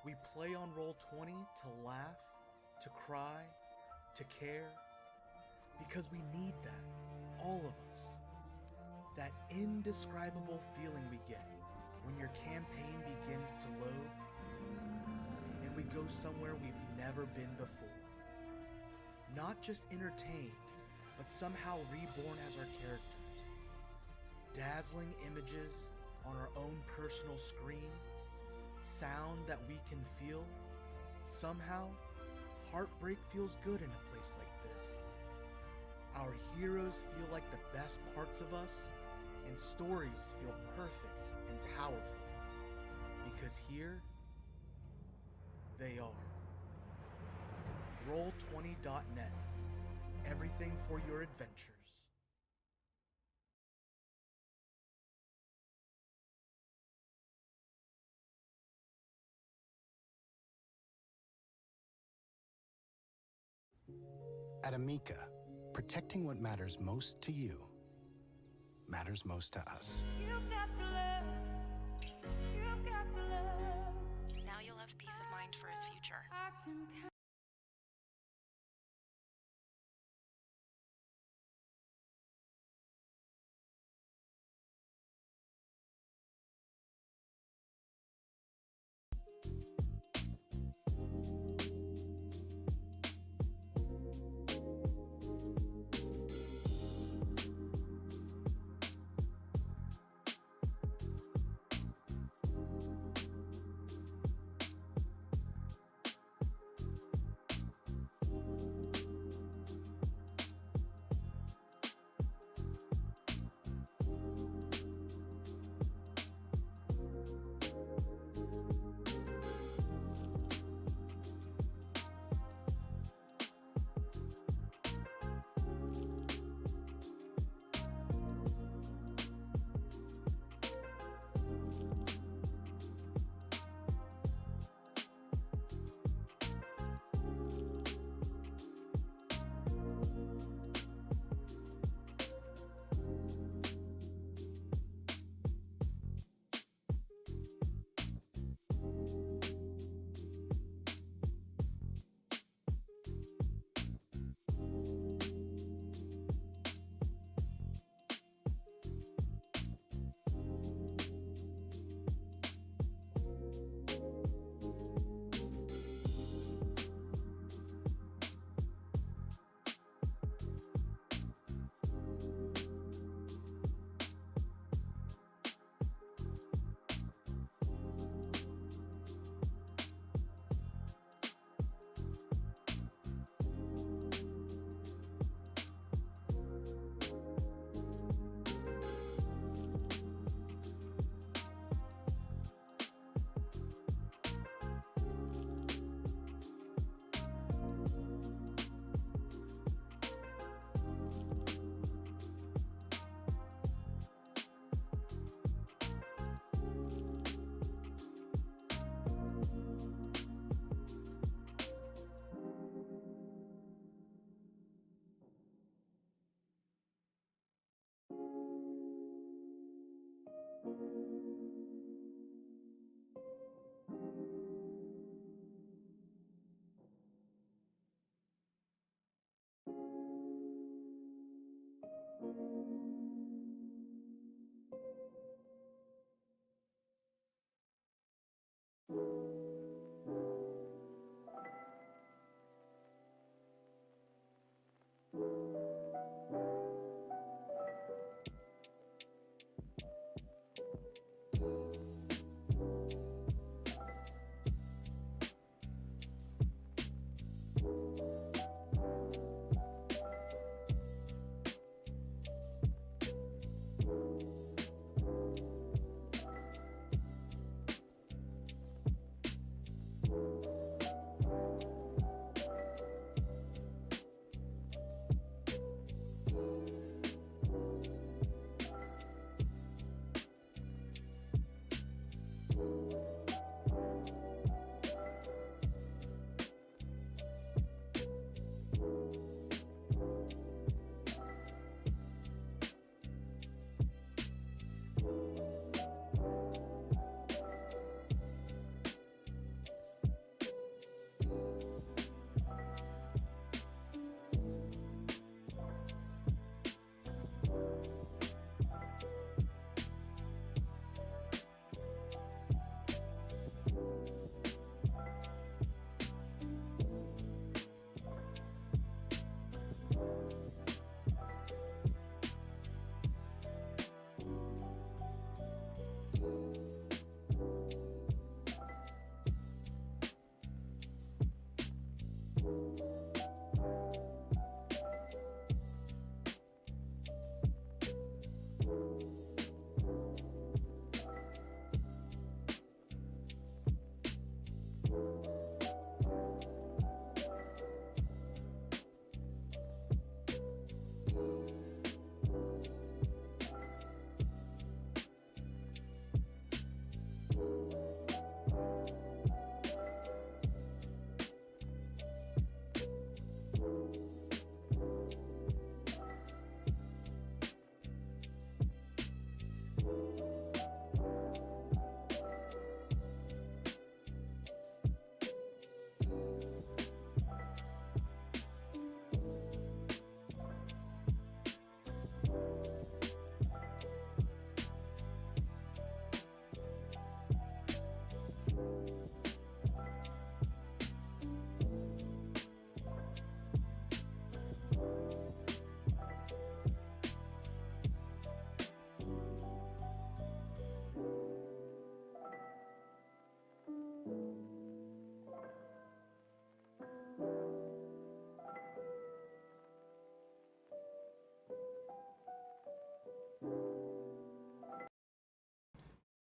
We play on Roll20 to laugh, to cry, to care, because we need that, all of us. That indescribable feeling we get when your campaign begins to load and we go somewhere we've never been before. Not just entertained, but somehow reborn as our characters. Dazzling images on our own personal screen, sound that we can feel. Somehow, heartbreak feels good in a place like this. Our heroes feel like the best parts of us, and stories feel perfect and powerful. Because here, they are. Roll20.net. Everything for your adventures. At Amica, protecting what matters most to you matters most to us. You've got the love. You've got the love. Now you'll have peace of mind for his future. I can count.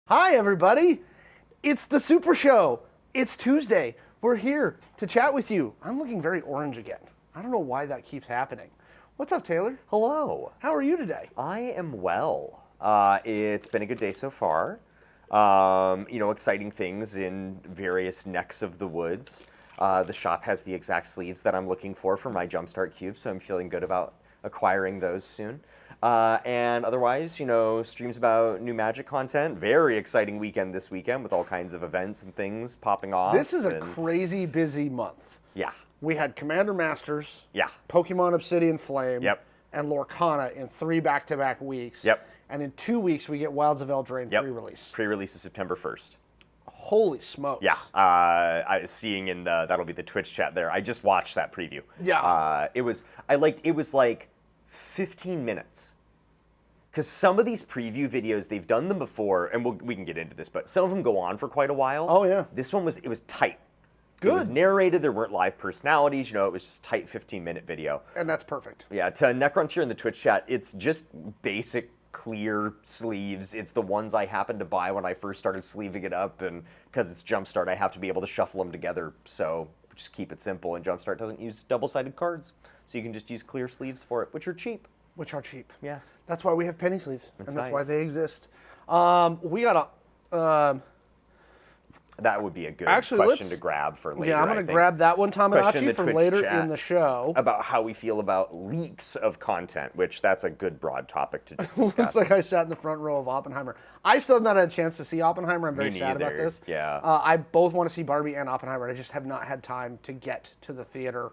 Hi, everybody. It's the Super Show. It's Tuesday. We're here to chat with you. I'm looking very orange again. I don't know why that keeps happening. What's up, Taylor? Hello. How are you today? I am well. It's been a good day so far. Exciting things in various necks of the woods. The shop has the exact sleeves that I'm looking for my Jumpstart cube, so I'm feeling good about acquiring those soon. And otherwise, streams about new Magic content. Very exciting weekend this weekend with all kinds of events and things popping off. This is a crazy busy month. Yeah. We had Commander Masters, Yeah. Pokemon Obsidian Flame, Yep. and Lorcana in 3 back-to-back weeks. Yep. And in 2 weeks, we get Wilds of Eldraine Yep. pre-release. Pre-release is September 1st. Holy smokes. Yeah, I was seeing in that'll be the Twitch chat there. I just watched that preview. Yeah. It was like 15 minutes. Because some of these preview videos, they've done them before, and we can get into this, but some of them go on for quite a while. Oh, yeah. This one was tight. Good. It was narrated, there weren't live personalities, it was just a tight 15-minute video. And that's perfect. Yeah, to Necrontier in the Twitch chat, it's just basic clear sleeves. It's the ones I happened to buy when I first started sleeving it up, and because it's Jumpstart, I have to be able to shuffle them together, so just keep it simple, and Jumpstart doesn't use double-sided cards, so you can just use clear sleeves for it, which are cheap. Which are cheap. Yes. That's why we have penny sleeves, That's and that's why nice. they exist. We got a... That would be a good Actually, question to grab for later. Yeah, I'm I going to think. grab that one, Question in Tamagotchi, the for Twitch later chat in the show. about how we feel about leaks of content, which that's a good broad topic to just discuss. Looks like I sat in the front row of Oppenheimer. I still have not had a chance to see Oppenheimer. I'm very sad about neither. this. Yeah. I both want to see Barbie and Oppenheimer. I just have not had time to get to the theater.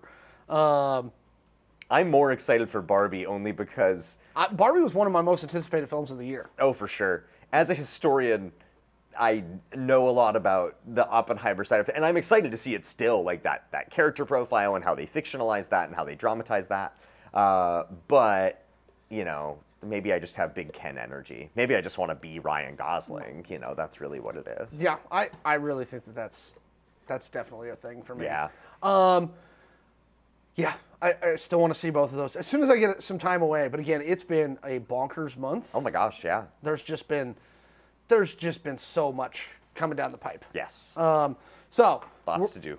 I'm more excited for Barbie only because... Barbie was one of my most anticipated films of the year. Oh, for sure. As a historian, I know a lot about the Oppenheimer side of it, and I'm excited to see it still, like that character profile and how they fictionalize that and how they dramatize that. But, maybe I just have big Ken energy. Maybe I just want to be Ryan Gosling. That's really what it is. Yeah, I really think that's definitely a thing for me. Yeah. Yeah, I still want to see both of those as soon as I get some time away. But again, it's been a bonkers month. Oh my gosh, yeah. There's just been so much coming down the pipe. Yes. So Lots to do.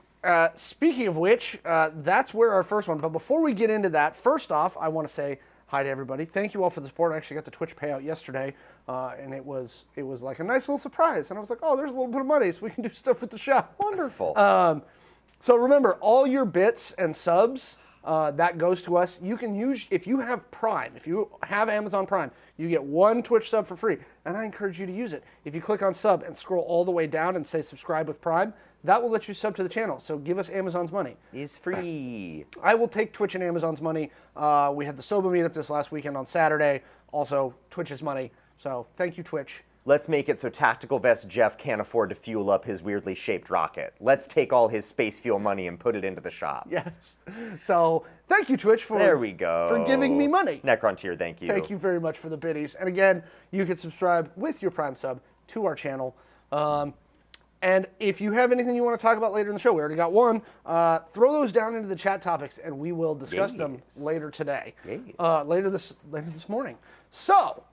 Speaking of which, that's where our first one. But before we get into that, first off, I want to say hi to everybody. Thank you all for the support. I actually got the Twitch payout yesterday, and it was like a nice little surprise. And I was like, oh, there's a little bit of money, so we can do stuff with the shop. Wonderful. So remember, all your bits and subs, that goes to us. You can use, if you have Prime, if you have Amazon Prime, you get 1 Twitch sub for free. And I encourage you to use it. If you click on sub and scroll all the way down and say subscribe with Prime, that will let you sub to the channel. So give us Amazon's money. Is free. I will take Twitch and Amazon's money. We had the Soba meetup this last weekend on Saturday. Also, Twitch's money. So thank you, Twitch. Let's make it so Tactical Vest Jeff can't afford to fuel up his weirdly shaped rocket. Let's take all his space fuel money and put it into the shop. Yes. So thank you, Twitch, for There we go. for giving me money. Necrontier, thank you. Thank you very much for the biddies. And again, you can subscribe with your Prime sub to our channel. And if you have anything you want to talk about later in the show, we already got one, throw those down into the chat topics and we will discuss them later today. Later this morning. So,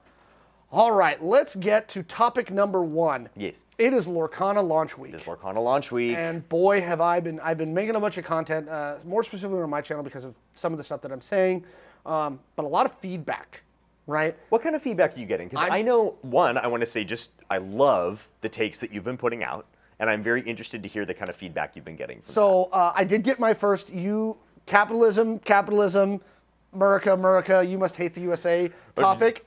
all right, let's get to topic number 1. Yes. It is Lorcana launch week. It's Lorcana launch week. And boy, have I've been making a bunch of content, more specifically on my channel because of some of the stuff that I'm saying, but a lot of feedback, right? What kind of feedback are you getting? Because I know, one, I want to say I love the takes that you've been putting out, and I'm very interested to hear the kind of feedback you've been getting from So I did get my first capitalism, America, you must hate the USA topic.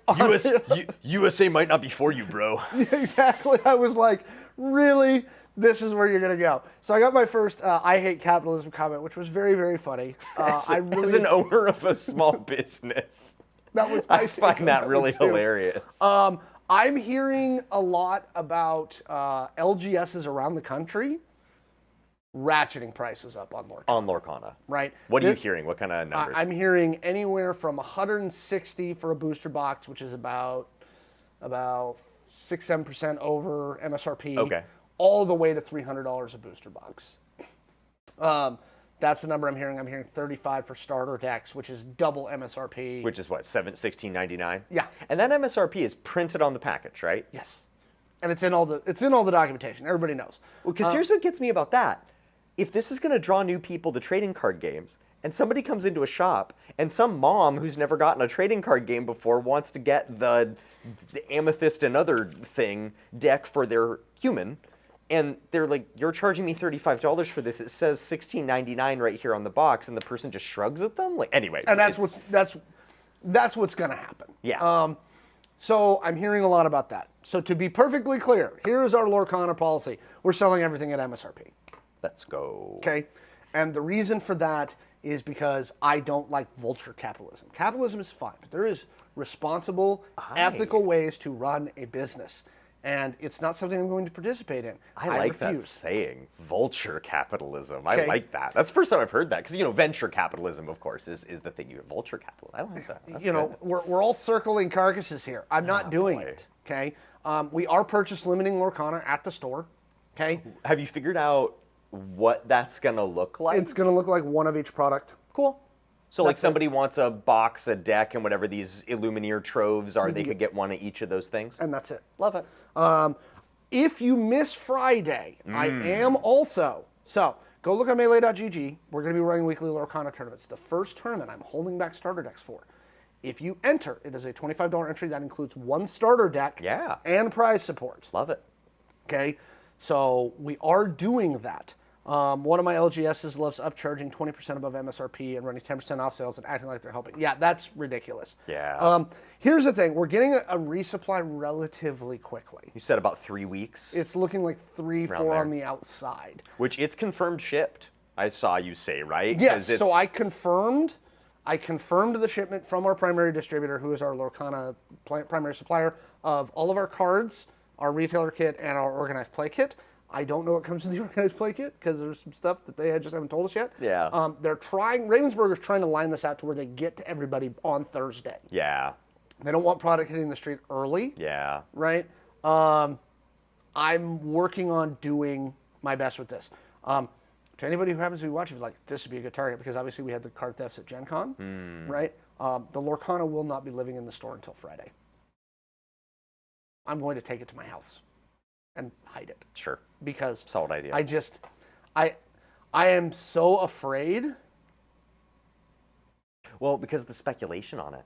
USA might not be for you, bro. Exactly. I was like, really? This is where you're going to go. So I got my first I hate capitalism comment, which was very, very funny. As an owner of a small business, that was my I find that really hilarious. I'm hearing a lot about LGSs around the country ratcheting prices up on Lorcana. On Lorcana. Right. What are you hearing? What kind of numbers? I'm hearing anywhere from 160 for a booster box, which is about 6-7% over MSRP. Okay. All the way to $300 a booster box. That's the number I'm hearing. I'm hearing 35 for starter decks, which is double MSRP. Which is what, $16.99? Yeah. And that MSRP is printed on the package, right? Yes. And it's in all the documentation. Everybody knows. Well, because here's what gets me about that. If this is going to draw new people to trading card games, and somebody comes into a shop, and some mom who's never gotten a trading card game before wants to get the Amethyst and other thing deck for their human, and they're like, "You're charging me $35 for this. It says $16.99 right here on the box," and the person just shrugs at them. Like, anyway, And that's what's going to happen. Yeah. So I'm hearing a lot about that. So to be perfectly clear, here's our Lorcana policy. We're selling everything at MSRP. Let's go. Okay? And the reason for that is because I don't like vulture capitalism. Capitalism is fine, but there is responsible, ethical ways to run a business. And it's not something I'm going to participate in. I like that refuse. saying, vulture capitalism. Okay. I like that. That's the first time I've heard that. Because, venture capitalism, of course, is the thing. Vulture capitalism. I like that. That's good. We're all circling carcasses here. I'm not doing boy. it, okay? We are purchase limiting Lorcana at the store, okay? Have you figured out what that's going to look like? It's going to look like one of each product. Cool. So, like, That's it. somebody wants a box, a deck, and whatever these Illumineer troves are, they could get one of each of those things? And that's it. Love it. If you miss Friday, I am also. So go look at melee.gg. We're going to be running weekly Lorcana tournaments. The first tournament I'm holding back starter decks for. If you enter, it is a $25 entry that includes one starter deck Yeah. and prize support. Love it. Okay, so we are doing that. One of my LGSs loves upcharging 20% above MSRP and running 10% off sales and acting like they're helping. Yeah, that's ridiculous. Yeah. Here's the thing. We're getting a resupply relatively quickly. You said about 3 weeks, It's looking like 3, 4 there. on the outside. which it's confirmed shipped. I saw you say, right? Yes, 'Cause it's- so I confirmed the shipment from our primary distributor, who is our Lorcana primary supplier of all of our cards, our retailer kit, and our organized play kit. I don't know what comes in the organized play kit because there's some stuff that they just haven't told us yet. Yeah. Ravensburger's trying to line this out to where they get to everybody on Thursday. Yeah. They don't want product hitting the street early, Yeah. right? I'm working on doing my best with this. To anybody who happens to be watching, like, this would be a good target because obviously we had the card thefts at Gen Con, right? The Lorcana will not be living in the store until Friday. I'm going to take it to my house and hide it Sure. because Solid idea. I am so afraid. Well, because of the speculation on it.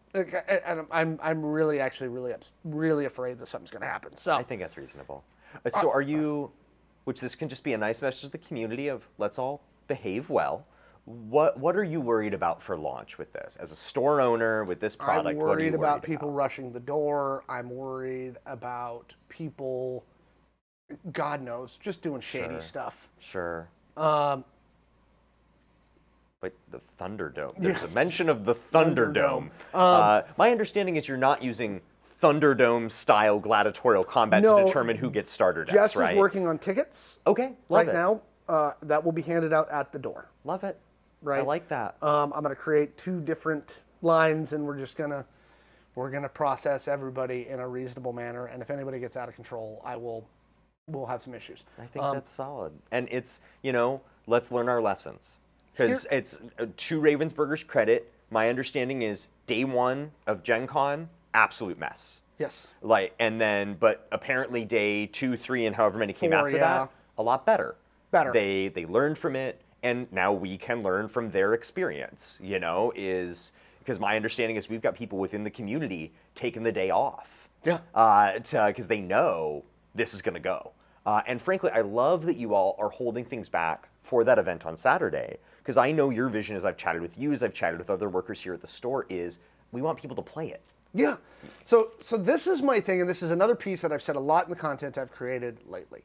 And I'm really afraid that something's going to happen. So I think that's reasonable. So are you, which this can just be a nice message to the community of let's all behave well. What are you worried about for launch with this? As a store owner with this product, I'm what are you worried worried about people rushing the door. I'm worried about people, God knows, just doing shady Sure. stuff. Sure. Um, But the Thunderdome. There's a mention of the Thunderdome. Thunderdome. My understanding is you're not using Thunderdome-style gladiatorial combat No, to determine who gets starter decks, Jess right? is working on tickets Okay, love right it. now. That will be handed out at the door. Love it. Right. I like that. I'm going to create 2 different lines, and we're gonna process everybody in a reasonable manner. And if anybody gets out of control, we'll have some issues. I think that's solid. And it's, let's learn our lessons. Because it's to Ravensburger's credit, my understanding is day 1 of Gen Con, absolute mess. Yes. But apparently day 2, 3, and however many came 4, after yeah. that, a lot better. Better. They learned from it, and now we can learn from their experience, is because my understanding is we've got people within the community taking the day off. Yeah. Because they know this is going to go. And frankly, I love that you all are holding things back for that event on Saturday, because I know your vision, as I've chatted with you, as I've chatted with other workers here at the store, is we want people to play it. Yeah. So this is my thing, and this is another piece that I've said a lot in the content I've created lately.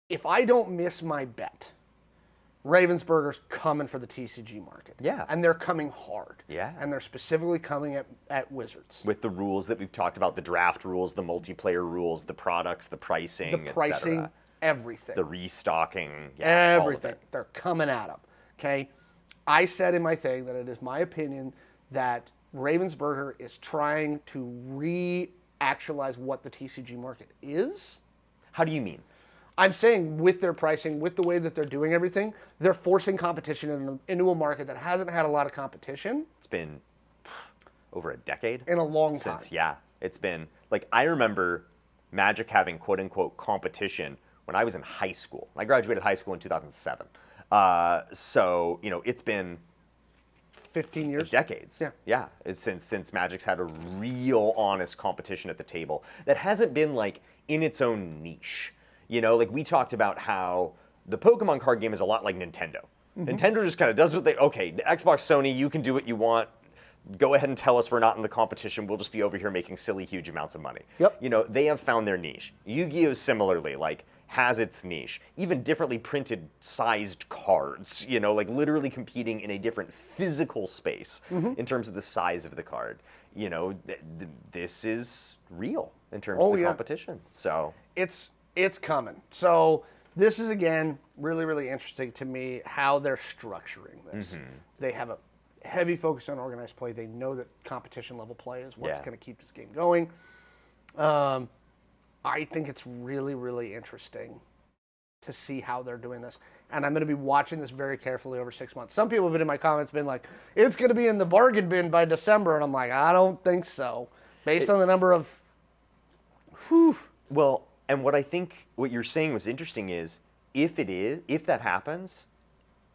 If I don't miss my bet, Ravensburger's coming for the TCG market. Yeah. And they're coming hard. Yeah. And they're specifically coming at Wizards. With the rules that we've talked about, the draft rules, the multiplayer rules, the products, the pricing, The pricing, etc. everything. The restocking, yeah, all of Everything. it. They're coming at them. Okay? I said in my thing that it is my opinion that Ravensburger is trying to re-actualize what the TCG market is. How do you mean? I'm saying with their pricing, with the way that they're doing everything, they're forcing competition into a market that hasn't had a lot of competition It's been over a decade in a long time. since, yeah, it's been, like, I remember Magic having quote-unquote competition when I was in high school. I graduated high school in 2007. So, you know, it's been 15 years? decades. Yeah. It's since Magic's had a real honest competition at the table that hasn't been like in its own niche. You know, like we talked about how the Pokemon card game is a lot like Nintendo. Nintendo just kind of does what they, okay, Xbox, Sony, you can do what you want. Go ahead and tell us we're not in the competition. We'll just be over here making silly, huge amounts of money. Yep. You know, they have found their niche. Yu-Gi-Oh! Similarly, like, has its niche. Even differently printed sized cards, you know, like literally competing in a different physical space in terms of the size of the card. You know, this is real in terms of the competition. So it's coming. So this is, again, really, really interesting to me how they're structuring this. They have a heavy focus on organized play. They know that competition level play is what's going to keep this game going. I think it's really, really interesting to see how they're doing this. And I'm going to be watching this very carefully over 6 months. Some people have been in my comments been like, it's going to be in the bargain bin by December. And I'm like, I don't think so. Based on the number of... Well, and what I think what you're saying was interesting is, if that happens,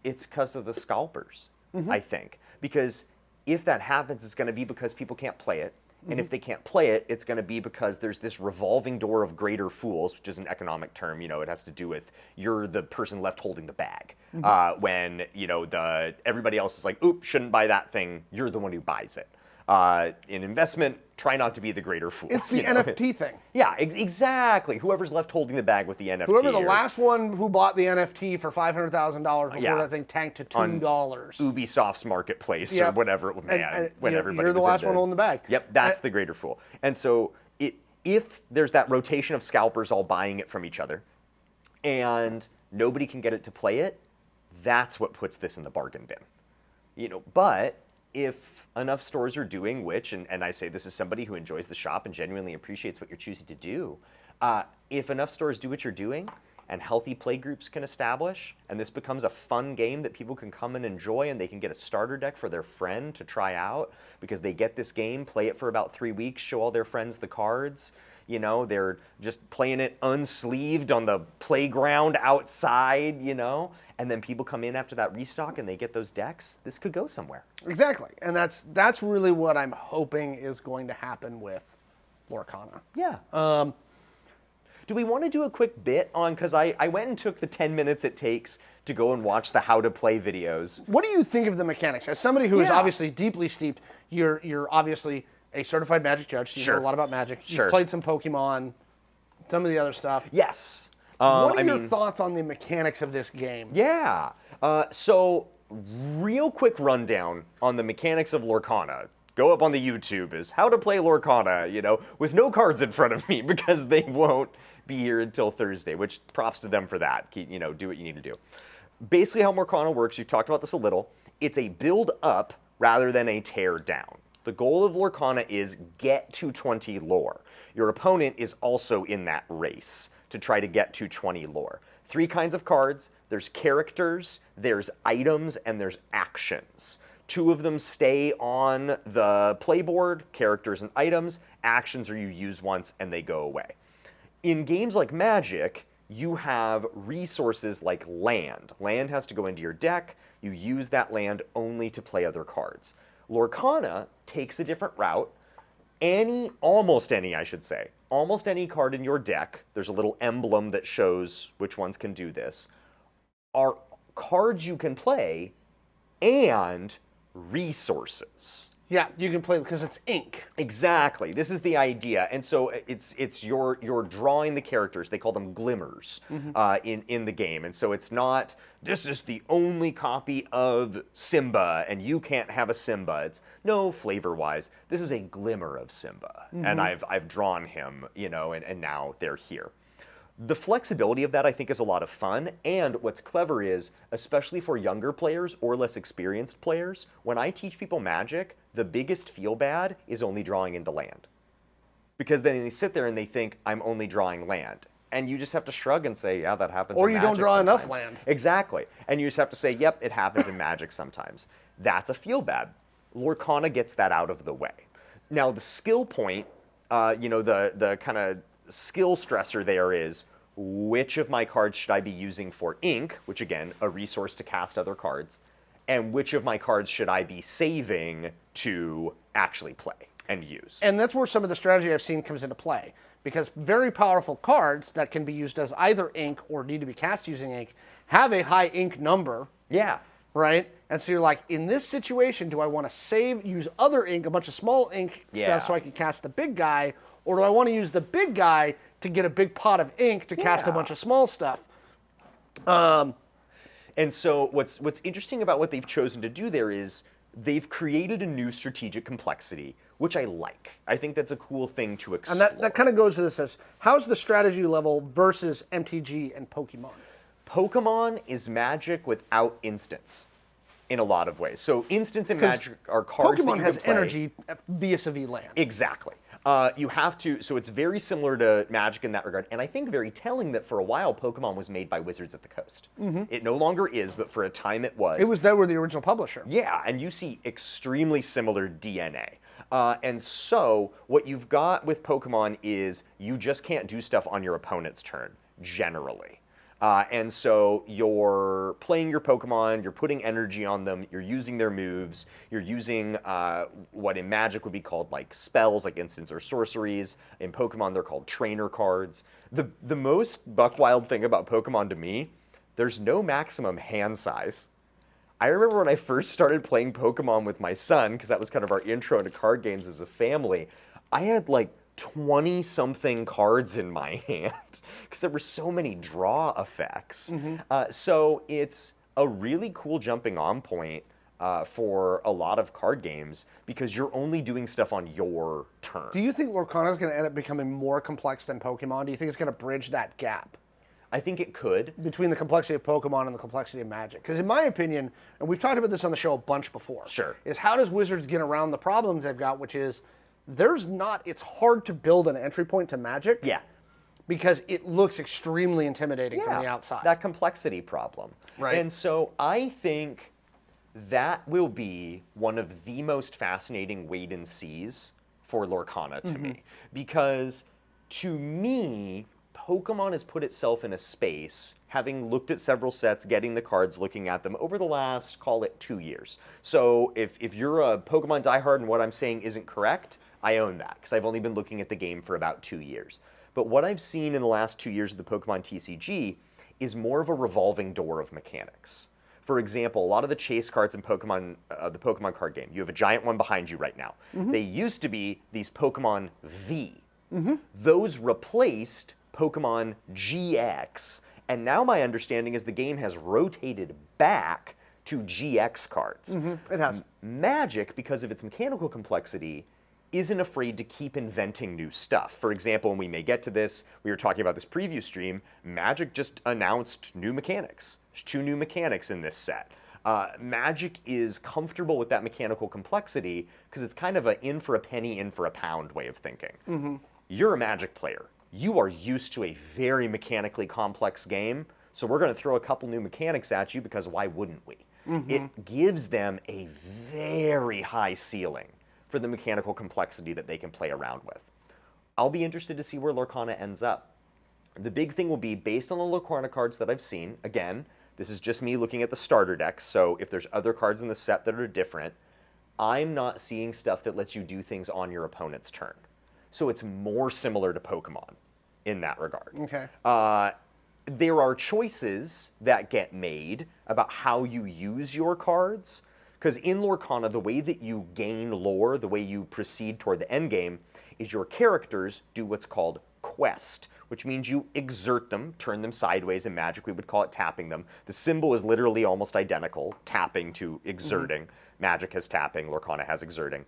it's because of the scalpers, I think. Because if that happens, it's going to be because people can't play it. And if they can't play it, it's going to be because there's this revolving door of greater fools, which is an economic term. You know, it has to do with you're the person left holding the bag. When, you know, everybody else is like, oop, shouldn't buy that thing. You're the one who buys it. In investment, try not to be the greater fool. It's the NFT thing. Yeah, exactly. Whoever's left holding the bag with the NFT. Whoever the last one who bought the NFT for $500,000 before that thing tanked to $2. Ubisoft's marketplace or whatever. When everybody you're the was last one holding the bag. Yep, that's the greater fool. And so if there's that rotation of scalpers all buying it from each other, and nobody can get it to play it, that's what puts this in the bargain bin. You know, but if enough stores are doing, and I say this as somebody who enjoys the shop and genuinely appreciates what you're choosing to do, if enough stores do what you're doing and healthy play groups can establish, and this becomes a fun game that people can come and enjoy, and they can get a starter deck for their friend to try out because they get this game, play it for about 3 weeks, show all their friends the cards. You know, they're just playing it unsleeved on the playground outside, you know, and then people come in after that restock and they get those decks. This could go somewhere. Exactly. And that's really what I'm hoping is going to happen with Lorcana. Yeah. Do we want to do a quick bit on, because I went and took the 10 minutes it takes to go and watch the how to play videos. What do you think of the mechanics? As somebody who is obviously deeply steeped, you're obviously a certified Magic judge. You know a lot about Magic. You've played some Pokemon, some of the other stuff. Yes. What are your thoughts on the mechanics of this game? Yeah. So, real quick rundown on the mechanics of Lorcana. Go up on the YouTube is how to play Lorcana, you know, with no cards in front of me because they won't be here until Thursday, which props to them for that. You know, do what you need to do. Basically how Lorcana works, you've talked about this a little, it's a build up rather than a tear down. The goal of Lorcana is get to 20 lore. Your opponent is also in that race to try to get to 20 lore. 3 kinds of cards. There's characters, there's items, and there's actions. 2 of them stay on the playboard, characters and items. Actions are you use once and they go away. In games like Magic, you have resources like land. Land has to go into your deck. You use that land only to play other cards. Lorcana takes a different route. Almost any card in your deck, there's a little emblem that shows which ones can do this, are cards you can play and resources. Yeah, you can play because it's ink. Exactly. This is the idea. And so you're drawing the characters. They call them glimmers in the game. And so it's not, this is the only copy of Simba and you can't have a Simba. It's no, flavor-wise, this is a glimmer of Simba. And I've drawn him, you know, and now they're here. The flexibility of that, I think, is a lot of fun, and what's clever is, especially for younger players or less experienced players, when I teach people Magic, the biggest feel-bad is only drawing into land. Because then they sit there and they think, I'm only drawing land. And you just have to shrug and say, yeah, that happens in Magic. Or you don't draw sometimes. enough land. Exactly. And you just have to say, yep, it happens in Magic sometimes. That's a feel-bad. Lorcana gets that out of the way. Now, the skill point, you know, the kind of skill stressor there is, which of my cards should I be using for ink, which again, a resource to cast other cards, and which of my cards should I be saving to actually play and use? And that's where some of the strategy I've seen comes into play. Because very powerful cards that can be used as either ink or need to be cast using ink have a high ink number. Yeah. Right? And so you're like, in this situation, do I want to use other ink, a bunch of small ink stuff so I can cast the big guy, or do I want to use the big guy to get a big pot of ink to cast a bunch of small stuff? And so what's interesting about what they've chosen to do there is they've created a new strategic complexity, which I like. I think that's a cool thing to explore. And that kind of goes to this as, how's the strategy level versus MTG and Pokemon? Pokemon is Magic without instants in a lot of ways. So instants and Magic are cards Pokemon that you has can play. energy vis-a-vis land. Exactly. You have to, so it's very similar to Magic in that regard, and I think very telling that for a while Pokemon was made by Wizards of the Coast. It no longer is, but for a time it was. They were the original publisher. Yeah, and you see extremely similar DNA. And so what you've got with Pokemon is you just can't do stuff on your opponent's turn, generally. And so you're playing your Pokemon, you're putting energy on them, you're using their moves, you're using what in Magic would be called like spells, like instants or sorceries. In Pokemon, they're called trainer cards. The most buck-wild thing about Pokemon to me, there's no maximum hand size. I remember when I first started playing Pokemon with my son, because that was kind of our intro into card games as a family, I had like 20-something cards in my hand because there were so many draw effects. So it's a really cool jumping on point for a lot of card games because you're only doing stuff on your turn. Do you think Lorcana is going to end up becoming more complex than Pokemon? Do you think it's going to bridge that gap I think it could. between the complexity of Pokemon and the complexity of Magic? Because in my opinion, and we've talked about this on the show a bunch before, Sure. is how does Wizards get around the problems they've got, which is it's hard to build an entry point to Magic. Yeah. Because it looks extremely intimidating from the outside. That complexity problem. Right. And so I think that will be one of the most fascinating wait and sees for Lorcana to me. Because to me, Pokemon has put itself in a space, having looked at several sets, getting the cards, looking at them over the last, call it 2 years. So if you're a Pokemon diehard and what I'm saying isn't correct, I own that, because I've only been looking at the game for about 2 years. But what I've seen in the last 2 years of the Pokemon TCG is more of a revolving door of mechanics. For example, a lot of the chase cards in Pokemon, the Pokemon card game, you have a giant one behind you right now. They used to be these Pokemon V. Those replaced Pokemon GX, and now my understanding is the game has rotated back to GX cards. It has. Magic, because of its mechanical complexity, isn't afraid to keep inventing new stuff. For example, and we may get to this, we were talking about this preview stream, Magic just announced new mechanics. There's 2 new mechanics in this set. Magic is comfortable with that mechanical complexity because it's kind of a in for a penny, in for a pound way of thinking. You're a Magic player. You are used to a very mechanically complex game, so we're going to throw a couple new mechanics at you because why wouldn't we? It gives them a very high ceiling for the mechanical complexity that they can play around with. I'll be interested to see where Lorcana ends up. The big thing will be, based on the Lorcana cards that I've seen, again, this is just me looking at the starter decks, so if there's other cards in the set that are different, I'm not seeing stuff that lets you do things on your opponent's turn. So it's more similar to Pokemon in that regard. Okay. There are choices that get made about how you use your cards, because in Lorcana, the way that you gain lore, the way you proceed toward the end game, is your characters do what's called quest, which means you exert them, turn them sideways. In Magic, we would call it tapping them. The symbol is literally almost identical, tapping to exerting. Magic has tapping, Lorcana has exerting.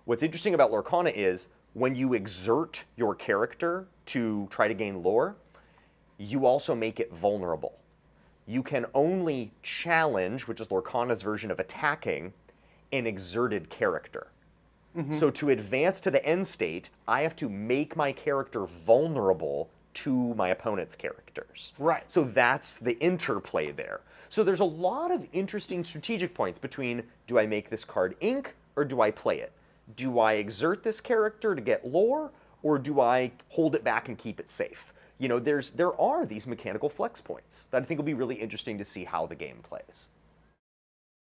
What's interesting about Lorcana is when you exert your character to try to gain lore, you also make it vulnerable. You can only challenge, which is Lorcana's version of attacking, an exerted character. So to advance to the end state, I have to make my character vulnerable to my opponent's characters. Right. So that's the interplay there. So there's a lot of interesting strategic points between, do I make this card ink or do I play it? Do I exert this character to get lore, or do I hold it back and keep it safe? You know, there are these mechanical flex points that I think will be really interesting to see how the game plays.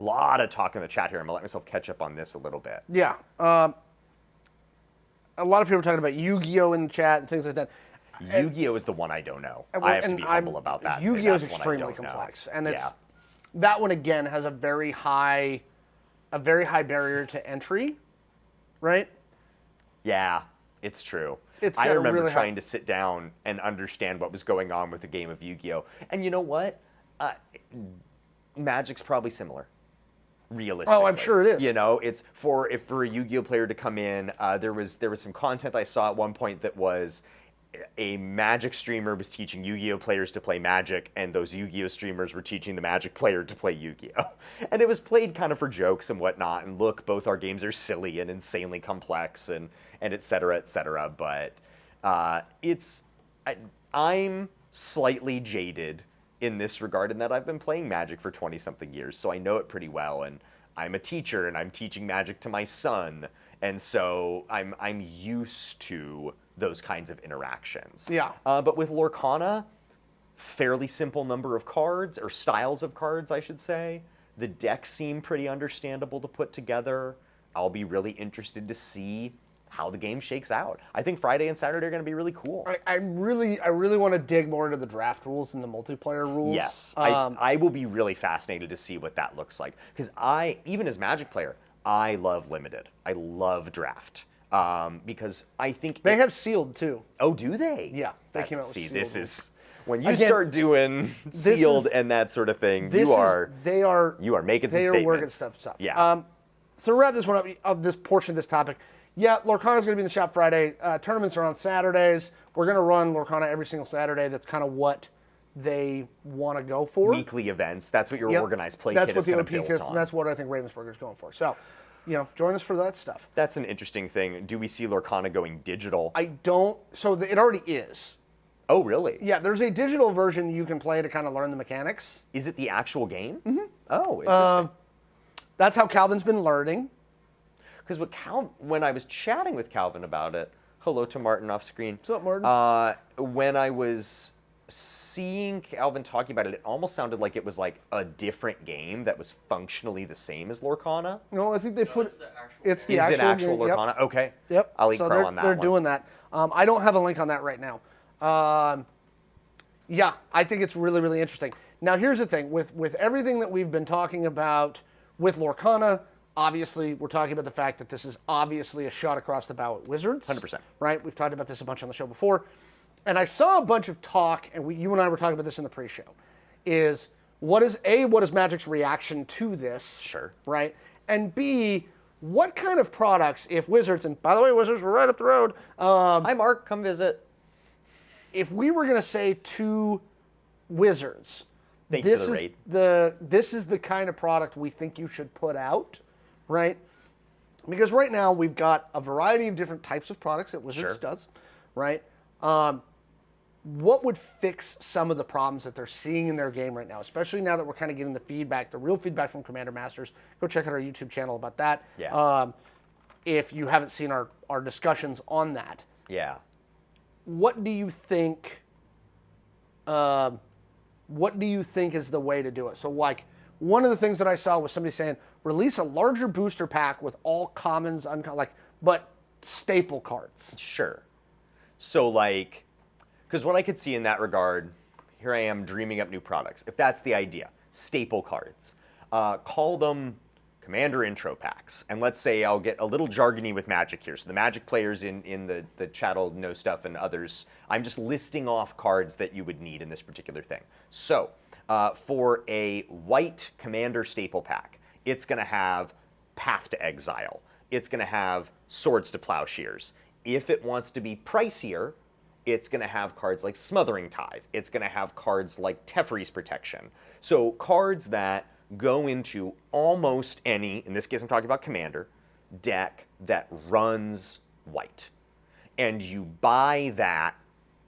A lot of talk in the chat here. I'm going to let myself catch up on this a little bit. Yeah. A lot of people are talking about Yu-Gi-Oh! In the chat and things like that. Yu-Gi-Oh! Is the one I don't know. I have to be humble about that. Yu-Gi-Oh! Is extremely complex. And that one, again, has a very high barrier to entry, right? Yeah, it's true. I remember really trying to sit down and understand what was going on with the game of Yu-Gi-Oh! And you know what? Magic's probably similar, realistically. Oh, I'm sure it is. You know, it's for a Yu-Gi-Oh! Player to come in. There was some content I saw at one point that was a Magic streamer was teaching Yu-Gi-Oh! Players to play Magic, and those Yu-Gi-Oh! Streamers were teaching the Magic player to play Yu-Gi-Oh! And it was played kind of for jokes and whatnot, and look, both our games are silly and insanely complex and et cetera, but I'm slightly jaded in this regard in that I've been playing Magic for 20-something years, so I know it pretty well, and I'm a teacher, and I'm teaching Magic to my son, and so I'm used to those kinds of interactions. Yeah. But with Lorcana, fairly simple number of cards, or styles of cards, I should say. The decks seem pretty understandable to put together. I'll be really interested to see how the game shakes out. I think Friday and Saturday are going to be really cool. I really want to dig more into the draft rules and the multiplayer rules. Yes, I will be really fascinated to see what that looks like. Because even as Magic player, I love Limited. I love Draft. Because I think they have sealed too. Oh, do they? Yeah, they came out with sealed. This is when you start doing sealed and that sort of thing. You are making some statements. They are working stuff. Yeah. So to wrap this one up of this portion of this topic. Yeah, Lorcana is going to be in the shop Friday. Tournaments are on Saturdays. We're going to run Lorcana every single Saturday. That's kind of what they want to go for. Weekly events. That's what your organized play kit is going to build on. That's what I think Ravensburger is going for. So, join us for that stuff. That's an interesting thing. Do we see Lorcana going digital? I don't. So it already is. Oh, really? Yeah, there's a digital version you can play to kind of learn the mechanics. Is it the actual game? Mm-hmm. Oh, interesting. That's how Calvin's been learning. Because when I was chatting with Calvin about it, hello to Martin off screen. What's up, Martin? When I was seeing Calvin talking about it, it almost sounded like it was like a different game that was functionally the same as Lorcana. No, I think they put it's the actual game. Lorcana. Yep. Okay. Yep. I'll eat crow on that. They're doing that. I don't have a link on that right now. Yeah, I think it's really, really interesting. Now, here's the thing with everything that we've been talking about with Lorcana. Obviously, we're talking about the fact that this is obviously a shot across the bow at Wizards. 100%. Right? We've talked about this a bunch on the show before. And I saw a bunch of talk, and you and I were talking about this in the pre-show, is what is Magic's reaction to this? Sure. Right? And B, what kind of products, if Wizards, and by the way, Wizards, we're right up the road. Hi, Mark. Come visit. If we were going to say to Wizards, this is the kind of product we think you should put out, right? Because right now we've got a variety of different types of products that Wizards does, right? What would fix some of the problems that they're seeing in their game right now, especially now that we're kind of getting the feedback, the real feedback from Commander Masters? Go check out our YouTube channel about that. Yeah. If you haven't seen our discussions on that. Yeah. What do you think? What do you think is the way to do it? So, like, one of the things that I saw was somebody saying, release a larger booster pack with all commons, but staple cards. Sure. So, like, because what I could see in that regard, here I am dreaming up new products. If that's the idea, staple cards. Call them Commander intro packs. And let's say I'll get a little jargony with Magic here. So the Magic players in the chat will know stuff, and others, I'm just listing off cards that you would need in this particular thing. So for a white Commander staple pack, it's going to have Path to Exile. It's going to have Swords to Plowshares. If it wants to be pricier, it's going to have cards like Smothering Tithe. It's going to have cards like Teferi's Protection. So cards that go into almost any, in this case I'm talking about Commander, deck that runs white. And you buy that,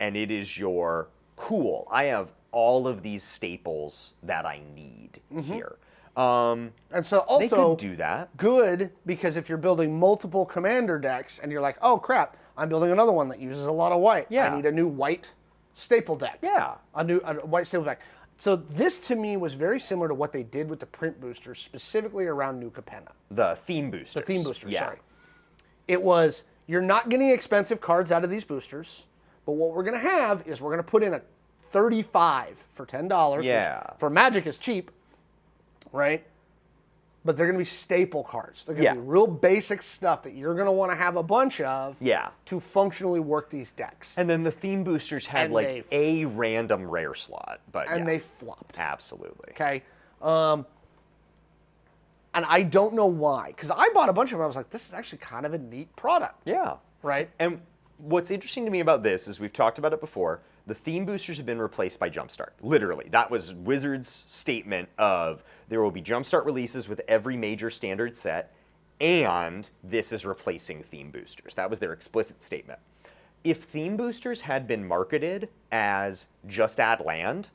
and it is your, cool, I have all of these staples that I need here. And so they also could do that. good, because if you're building multiple commander decks and you're like, oh crap, I'm building another one that uses a lot of white. Yeah. I need a new white staple deck. Yeah. A white staple deck. So this to me was very similar to what they did with the print boosters, specifically around New Capenna. The theme boosters. The theme boosters, yeah. sorry. It was, you're not getting expensive cards out of these boosters, but what we're going to have is we're going to put in a 35 for $10. Yeah. Which for Magic is cheap, right? But they're going to be staple cards. They're going to be real basic stuff that you're going to want to have a bunch of to functionally work these decks. And then the theme boosters had And a random rare slot, but and they flopped. Absolutely. Okay. And I don't know why, because I bought a bunch of them. I was like, this is actually kind of a neat product. Yeah. Right? And what's interesting to me about this is we've talked about it before. The theme boosters have been replaced by Jumpstart. Literally. That was Wizards' statement of there will be Jumpstart releases with every major standard set, and this is replacing theme boosters. That was their explicit statement. If theme boosters had been marketed as just add land,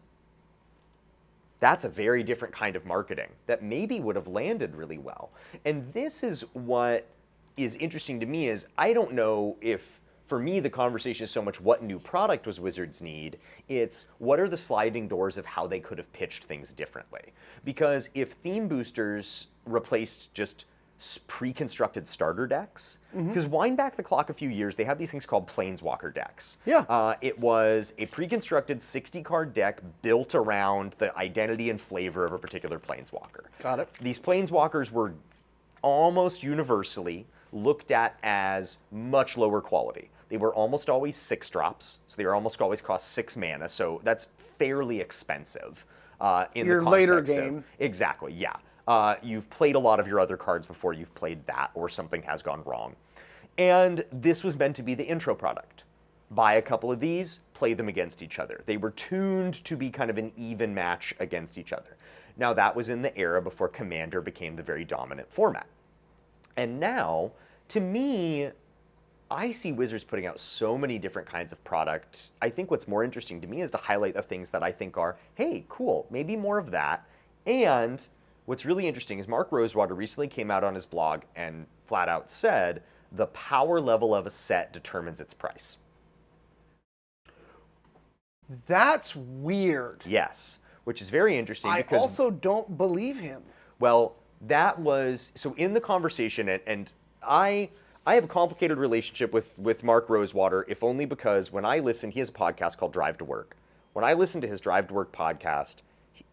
that's a very different kind of marketing that maybe would have landed really well. And this is what is interesting to me is I don't know if, for me, the conversation is so much what new product was Wizards need. It's what are the sliding doors of how they could have pitched things differently. Because if theme boosters replaced just pre-constructed starter decks, because wind back the clock a few years, they had these things called Planeswalker decks. Yeah. It was a pre-constructed 60-card deck built around the identity and flavor of a particular Planeswalker. Got it. These Planeswalkers were almost universally looked at as much lower quality. They were almost always 6-drops, so they were almost always cost 6 mana, so that's fairly expensive in your the context later of, game. Exactly, yeah. You've played a lot of your other cards before you've played that, or something has gone wrong. And this was meant to be the intro product. Buy a couple of these, play them against each other. They were tuned to be kind of an even match against each other. Now, that was in the era before Commander became the very dominant format. And now, to me, I see Wizards putting out so many different kinds of product. I think what's more interesting to me is to highlight the things that I think are, hey, cool, maybe more of that. And what's really interesting is Mark Rosewater recently came out on his blog and flat out said, the power level of a set determines its price. That's weird. Yes, which is very interesting. I because, also don't believe him. Well, that was, so in the conversation, and I have a complicated relationship with Mark Rosewater, if only because when I listen, he has a podcast called Drive to Work. When I listen to his Drive to Work podcast,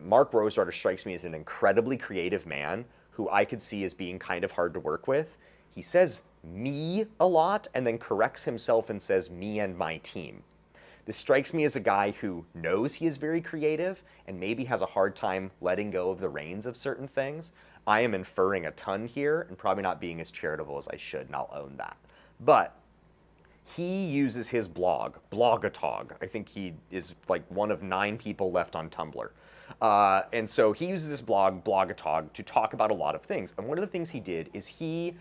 Mark Rosewater strikes me as an incredibly creative man who I could see as being kind of hard to work with. He says me a lot and then corrects himself and says me and my team. This strikes me as a guy who knows he is very creative and maybe has a hard time letting go of the reins of certain things. I am inferring a ton here and probably not being as charitable as I should, and I'll own that. But he uses his blog, Blogatog. I think he is like one of 9 people left on Tumblr. And so he uses his blog, Blogatog, to talk about a lot of things. And one of the things he did is he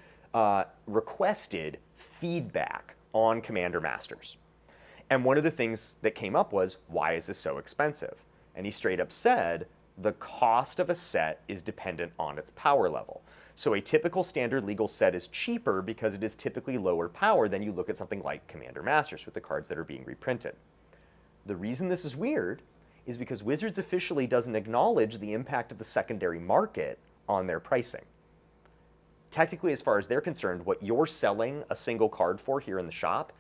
requested feedback on Commander Masters. And one of the things that came up was, why is this so expensive? And he straight up said, the cost of a set is dependent on its power level. So a typical standard legal set is cheaper because it is typically lower power than you look at something like Commander Masters with the cards that are being reprinted. The reason this is weird is because Wizards officially doesn't acknowledge the impact of the secondary market on their pricing. Technically, as far as they're concerned, what you're selling a single card for here in the shop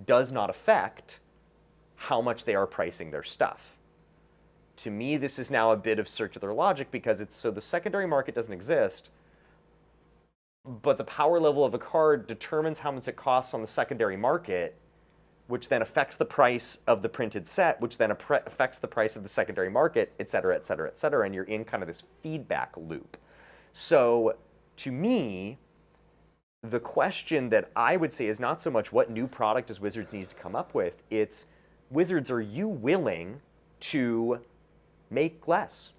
does not affect how much they are pricing their stuff. To me, this is now a bit of circular logic because it's so the secondary market doesn't exist, but the power level of a card determines how much it costs on the secondary market, which then affects the price of the printed set, which then affects the price of the secondary market, et cetera, et cetera, et cetera, and you're in kind of this feedback loop. So to me, the question that I would say is not so much what new product does Wizards need to come up with, it's Wizards, are you willing to make less?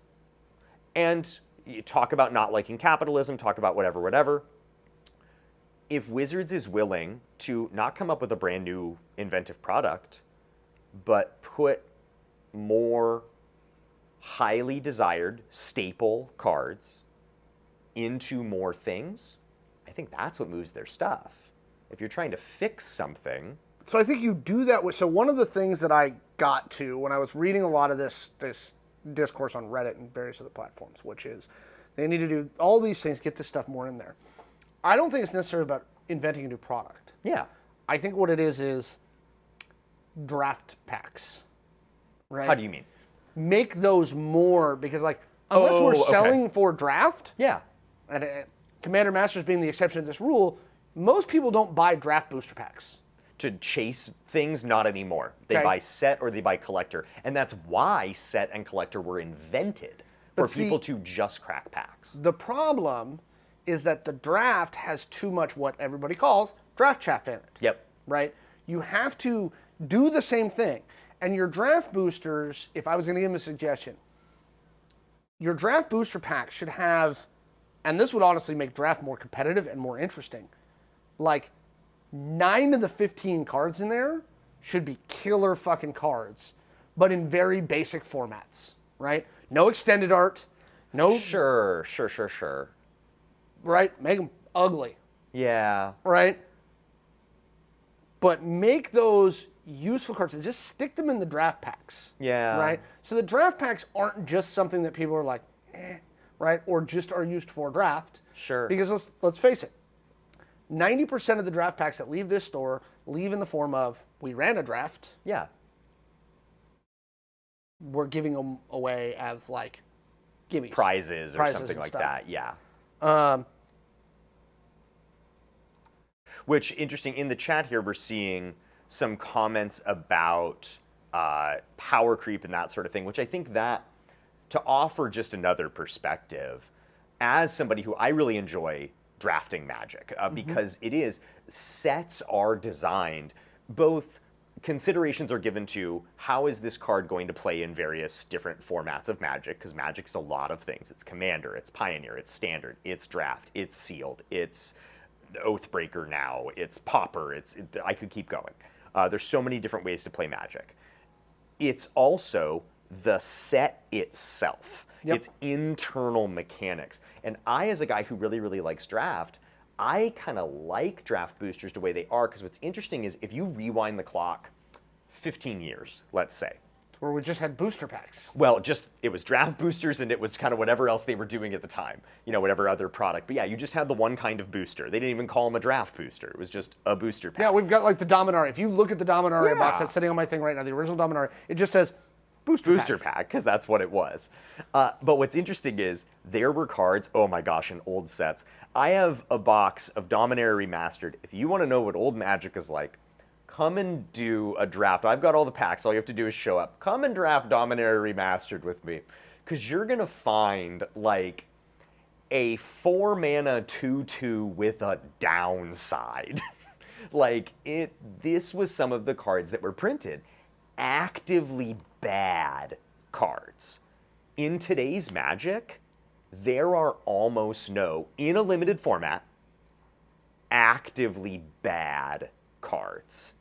And you talk about not liking capitalism, talk about whatever. If Wizards is willing to not come up with a brand new inventive product, but put more highly desired staple cards into more things, I think that's what moves their stuff. If you're trying to fix something, So I think you do that with. So one of the things that I got to when I was reading a lot of this discourse on Reddit and various other platforms, which is they need to do all these things, get this stuff more in there. I don't think it's necessarily about inventing a new product. yeah. I think what it is draft packs. Right? How do you mean? Make those more because like unless Oh, we're okay. selling for draft, Yeah. and Commander Masters being the exception to this rule, most people don't buy draft booster packs. To chase things, not anymore. They Okay. buy set or they buy collector. And that's why set and collector were invented for But see- people to just crack packs. The problem is that the draft has too much what everybody calls draft chaff in it. Yep. Right? You have to do the same thing. And your draft boosters, if I was going to give them a suggestion, your draft booster pack should have, and this would honestly make draft more competitive and more interesting, like 9 of the 15 cards in there should be killer fucking cards, but in very basic formats, right? No extended art, no, Sure. right? Make them ugly, Yeah. right? But make those useful cards and just stick them in the draft packs. Yeah. Right? So the draft packs aren't just something that people are like, right? Or just are used for draft. Sure. Because let's face it, 90% of the draft packs that leave this store leave in the form of, we ran a draft, Yeah. we're giving them away as like gimmies. Prizes or Prizes something and like stuff. that. Yeah. Um, Which, interesting, in the chat here, we're seeing some comments about power creep and that sort of thing, which I think that, to offer just another perspective, as somebody who I really enjoy drafting Magic, because it is, sets are designed, both considerations are given to how is this card going to play in various different formats of Magic, because Magic is a lot of things. It's Commander, it's Pioneer, it's Standard, it's Draft, it's Sealed, it's Oathbreaker now, it's Pauper, I could keep going. There's so many different ways to play Magic. It's also the set itself. Yep. It's internal mechanics. And I, as a guy who really, really likes draft, I kind of like draft boosters the way they are, because what's interesting is if you rewind the clock 15 years, let's say, where we just had booster packs. well, just it was draft boosters and it was kind of whatever else they were doing at the time, whatever other product. But yeah, you just had the one kind of booster. They didn't even call them a draft booster. It was just a booster pack. Yeah, we've got like the Dominaria. If you look at the Dominaria box Yeah. that's sitting on my thing right now, the original Dominaria, it just says booster pack, because that's what it was. But what's interesting is there were cards, oh my gosh, in old sets. I have a box of Dominaria Remastered. If you want to know what old Magic is like, come and do a draft. I've got all the packs. All you have to do is show up. Come and draft Dominaria Remastered with me, because you're going to find like a 4-mana 2/2 with a downside. This was some of the cards that were printed. Actively bad cards. In today's Magic, there are almost no, in a limited format, actively bad cards.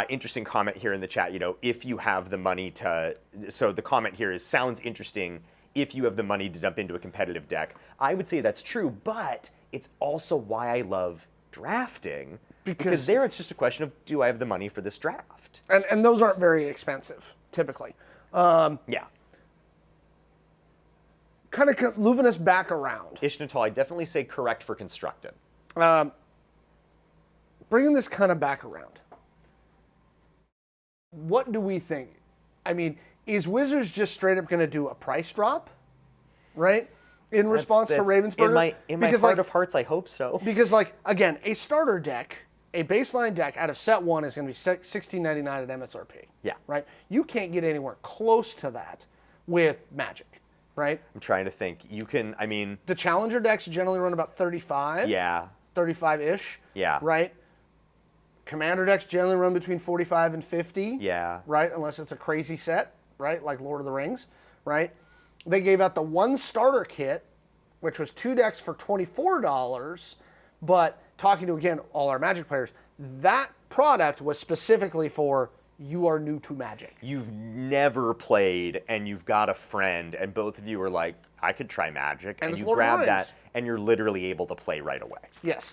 Interesting comment here in the chat, if you have the money to, so the comment here is, sounds interesting if you have the money to dump into a competitive deck. I would say that's true, but it's also why I love drafting, because there it's just a question of, do I have the money for this draft? And those aren't very expensive, typically. Yeah. Kind of looping us back around. Ishnatal, I definitely say correct for constructed. Bringing this kind of back around. What do we think? I mean, is Wizards just straight up going to do a price drop, right? In response to Ravensburger? In my heart of hearts, I hope so. Because, again, a starter deck, a baseline deck out of set one is going to be $16.99 at MSRP. Yeah. Right? You can't get anywhere close to that with Magic, right? I'm trying to think. You can, The Challenger decks generally run about 35. Yeah. 35-ish. Yeah. Right? Commander decks generally run between 45 and 50. Yeah. Right? Unless it's a crazy set, right? Like Lord of the Rings, right? They gave out the one starter kit, which was 2 decks for $24, but talking to, again, all our Magic players, that product was specifically for you are new to Magic. You've never played, and you've got a friend, and both of you are like, I could try Magic, and it's you Lord of the grab that, Rings. and you're literally able to play right away. Yes.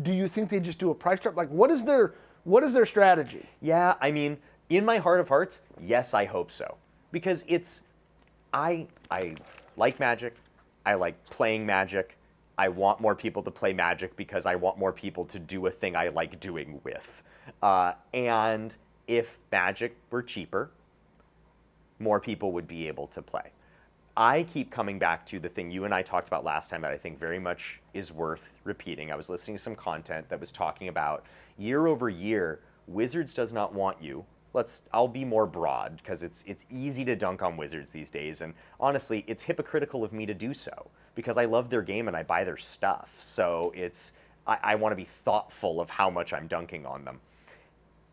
Do you think they just do a price drop? Like, what is their strategy? Yeah, I mean, in my heart of hearts, yes, I hope so. Because I like Magic. I like playing Magic. I want more people to play Magic because I want more people to do a thing I like doing with. And if Magic were cheaper, more people would be able to play. I keep coming back to the thing you and I talked about last time that I think very much is worth repeating. I was listening to some content that was talking about year over year, Wizards does not want you. I'll be more broad because it's easy to dunk on Wizards these days, and honestly, it's hypocritical of me to do so because I love their game and I buy their stuff. So I want to be thoughtful of how much I'm dunking on them.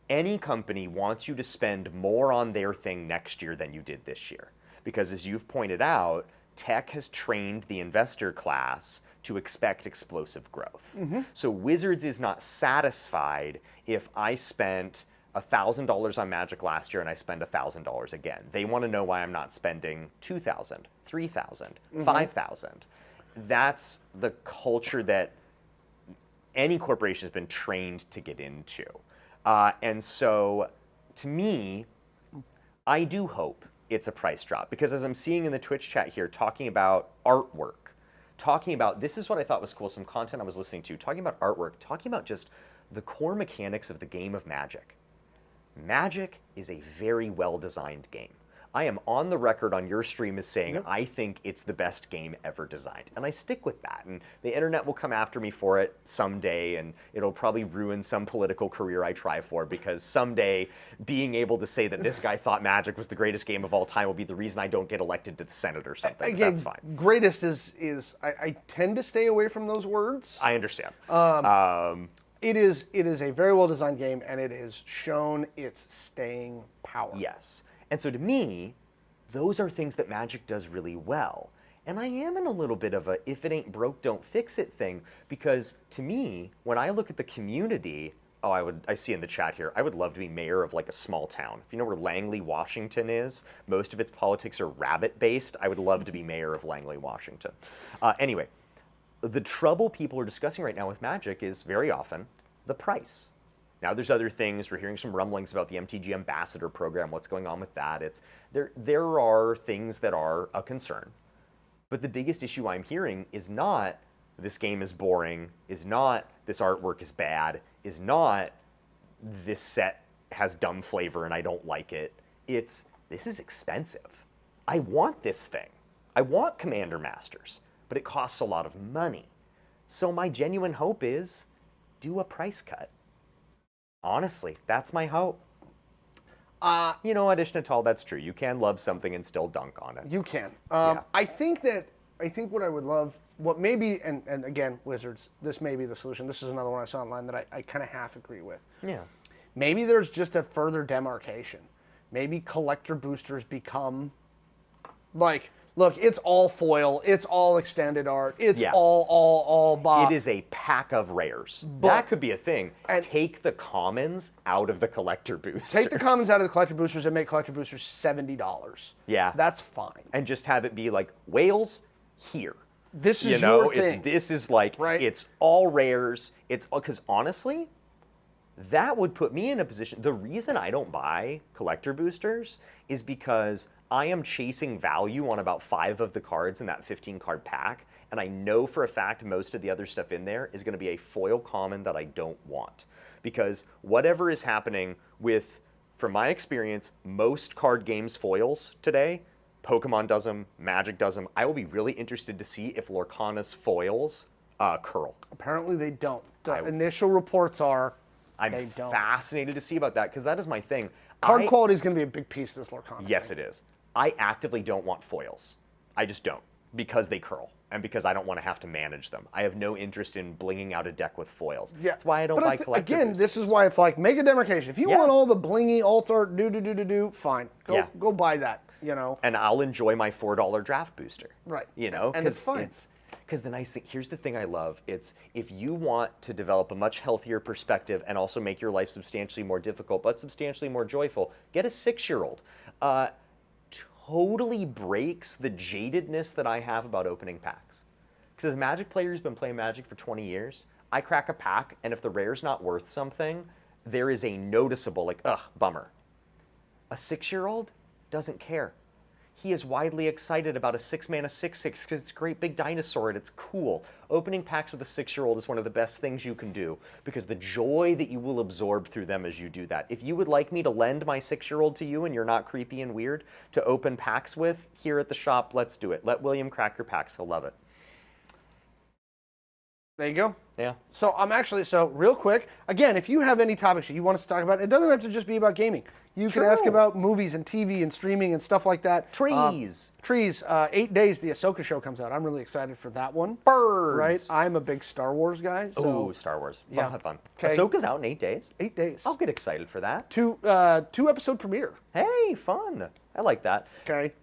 Any company wants you to spend more on their thing next year than you did this year. Because as you've pointed out, tech has trained the investor class to expect explosive growth. So Wizards is not satisfied if I spent $1,000 on Magic last year and I spend $1,000 again. They want to know why I'm not spending $2,000, $3,000, $5,000. That's the culture that any corporation has been trained to get into. And so, to me, I do hope it's a price drop because as I'm seeing in the Twitch chat here, talking about artwork, talking about, this is what I thought was cool, some content I was listening to, talking about artwork, talking about just the core mechanics of the game of Magic. Magic is a very well-designed game. I am on the record on your stream as saying I think it's the best game ever designed. And I stick with that. And the internet will come after me for it someday, and it'll probably ruin some political career I try for, because someday being able to say that this guy thought Magic was the greatest game of all time will be the reason I don't get elected to the Senate or something. Again, that's fine. Greatest is I tend to stay away from those words. I understand. It is a very well designed game, and it has shown its staying power. Yes. And so to me, those are things that Magic does really well. And I am in a little bit of a if it ain't broke, don't fix it thing, because to me, when I look at the community, I see in the chat here, I would love to be mayor of like a small town. If you know where Langley, Washington is, most of its politics are rabbit-based. I would love to be mayor of Langley, Washington. Anyway, the trouble people are discussing right now with Magic is very often the price. Now there's other things. We're hearing some rumblings about the MTG Ambassador program, what's going on with that. There are things that are a concern. But the biggest issue I'm hearing is not this game is boring, is not this artwork is bad, is not this set has dumb flavor and I don't like it. It's this is expensive. I want this thing. I want Commander Masters, but it costs a lot of money. So my genuine hope is do a price cut. Honestly, that's my hope. You know what, Ishnatal, that's true. You can love something and still dunk on it. You can. Yeah. I think what I would love, what maybe, and again, Wizards, this may be the solution. This is another one I saw online that I kind of half agree with. Yeah. Maybe there's just a further demarcation. Maybe collector boosters become like, look, it's all foil, it's all extended art, it's all box. It is a pack of rares. That could be a thing. And take the commons out of the collector boosters. Take the commons out of the collector boosters and make collector boosters $70. Yeah. That's fine. And just have it be like, whales, here. This is your thing. This is like, it's all rares. It's because honestly, that would put me in a position. The reason I don't buy collector boosters is because I am chasing value on about 5 of the cards in that 15 card pack. And I know for a fact most of the other stuff in there is going to be a foil common that I don't want. Because whatever is happening with, from my experience, most card games foils today, Pokemon does them, Magic does them. I will be really interested to see if Lorcana's foils curl. Apparently they don't. The initial reports are they don't. Fascinated to see about that because that is my thing. Card quality is going to be a big piece of this Lorcana Yes, thing. it is. I actively don't want foils. I just don't because they curl and because I don't want to have to manage them. I have no interest in blinging out a deck with foils. Yeah. That's why I don't buy collector Again, boosters. this is why it's like, make a demarcation. If you want all the blingy alt art, fine. Go buy that, you know. And I'll enjoy my $4 draft booster. Right. You know, and it's fine. Because the nice thing, here's the thing I love, it's if you want to develop a much healthier perspective and also make your life substantially more difficult, but substantially more joyful, get a 6-year-old. Totally breaks the jadedness that I have about opening packs. Because as a Magic player who's been playing Magic for 20 years, I crack a pack, and if the rare's not worth something, there is a noticeable, like, ugh, bummer. A 6-year-old doesn't care. He is widely excited about a 6-mana 6/6 because it's a great big dinosaur and it's cool. Opening packs with a 6-year-old is one of the best things you can do because the joy that you will absorb through them as you do that. If you would like me to lend my 6-year-old to you and you're not creepy and weird to open packs with here at the shop, let's do it. Let William crack your packs. He'll love it. There you go. Yeah. So so real quick, again, if you have any topics that you want us to talk about, it doesn't have to just be about gaming. You can ask about movies and TV and streaming and stuff like that. Trees. 8 days, the Ahsoka show comes out. I'm really excited for that one. Birds. Right? I'm a big Star Wars guy. So, oh, Star Wars. Yeah. Have fun. 'Kay. Ahsoka's out in 8 days. 8 days. I'll get excited for that. Two episode premiere. Hey, fun. I like that. Okay.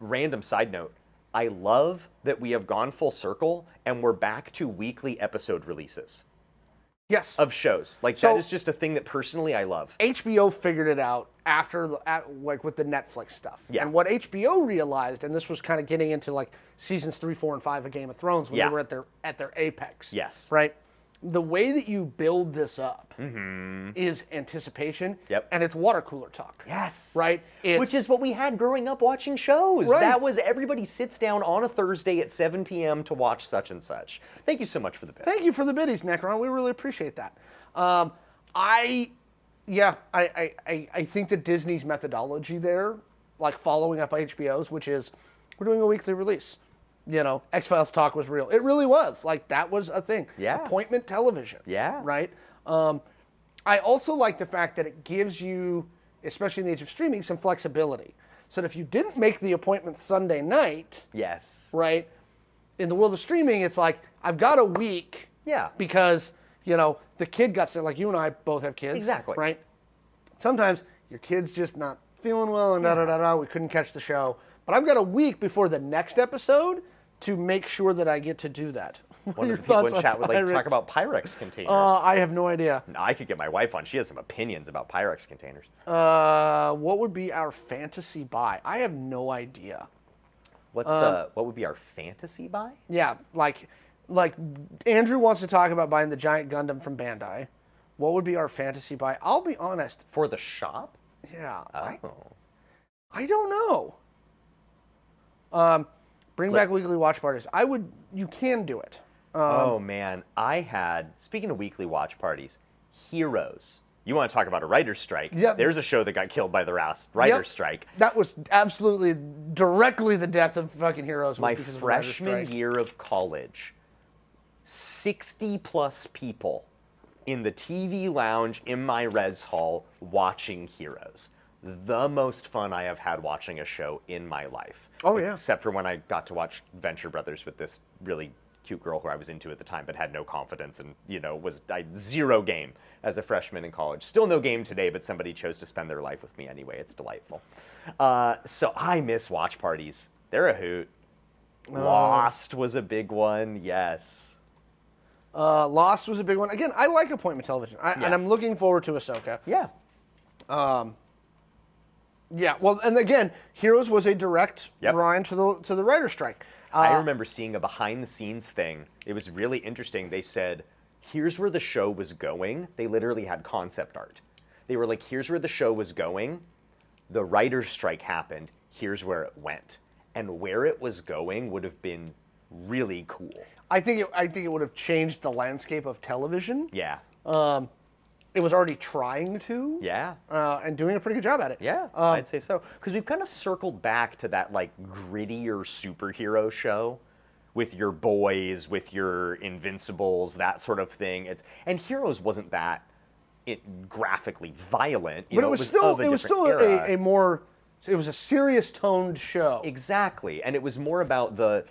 Random side note. I love that we have gone full circle and we're back to weekly episode releases. Yes. Of shows. Like, So- that is just a thing that personally I love. HBO figured it out after like with the Netflix stuff. Yeah. And what HBO realized, and this was kind of getting into like seasons 3, 4, and 5 of Game of Thrones when Yeah. they were at their apex. Yes. Right. The way that you build this up is anticipation. Yep. And it's water cooler talk. Yes. Right. Which is what we had growing up watching shows. Right. That was everybody sits down on a Thursday at 7 p.m. to watch such and such. Thank you so much for the bit. Thank you for the biddies, Necron. We really appreciate that. I think that Disney's methodology there, like following up HBO's, which is we're doing a weekly release. You know, X-Files talk was real. It really was. Like, that was a thing. Yeah. Appointment television. Yeah. Right? I also like the fact that it gives you, especially in the age of streaming, some flexibility. So that if you didn't make the appointment Sunday night, Yes. right, in the world of streaming, it's like, I've got a week Yeah. because, you know, the kid got sick. Like, you and I both have kids. Exactly. Right? Sometimes your kid's just not feeling well and we couldn't catch the show. But I've got a week before the next episode to make sure that I get to do that. What are One your of the people thoughts in on chat would like to Pyrex? talk about Pyrex containers. I have no idea. No, I could get my wife on. She has some opinions about Pyrex containers. What would be our fantasy buy? I have no idea. What would be our fantasy buy? Yeah, like Andrew wants to talk about buying the giant Gundam from Bandai. What would be our fantasy buy? I'll be honest. For the shop? Yeah, Oh. I don't know. Bring back weekly watch parties. You can do it. Oh man, speaking of weekly watch parties, Heroes. You want to talk about a writer's strike? Yep. There's a show that got killed by the writer's strike. That was absolutely directly the death of fucking Heroes. My because of the writer's freshman strike. year of college, 60 plus people in the TV lounge in my res hall watching Heroes. The most fun I have had watching a show in my life. Oh, yeah. Except for when I got to watch Venture Brothers with this really cute girl who I was into at the time but had no confidence and, I zero game as a freshman in college. Still no game today, but somebody chose to spend their life with me anyway. It's delightful. So I miss watch parties. They're a hoot. Lost was a big one, yes. Lost was a big one. Again, I like appointment television, and I'm looking forward to Ahsoka. Yeah. Yeah, well, and again, Heroes was a direct line to the writer's strike. I remember seeing a behind-the-scenes thing. It was really interesting. They said, here's where the show was going. They literally had concept art. They were like, here's where the show was going. The writer's strike happened. Here's where it went. And where it was going would have been really cool. I think it would have changed the landscape of television. Yeah. It was already trying to. Yeah. And doing a pretty good job at it. Yeah, I'd say so. Because we've kind of circled back to that like grittier superhero show with your boys, with your Invincibles, that sort of thing. And Heroes wasn't that graphically violent. But it was still a more. It was a serious toned show. Exactly, and it was more about the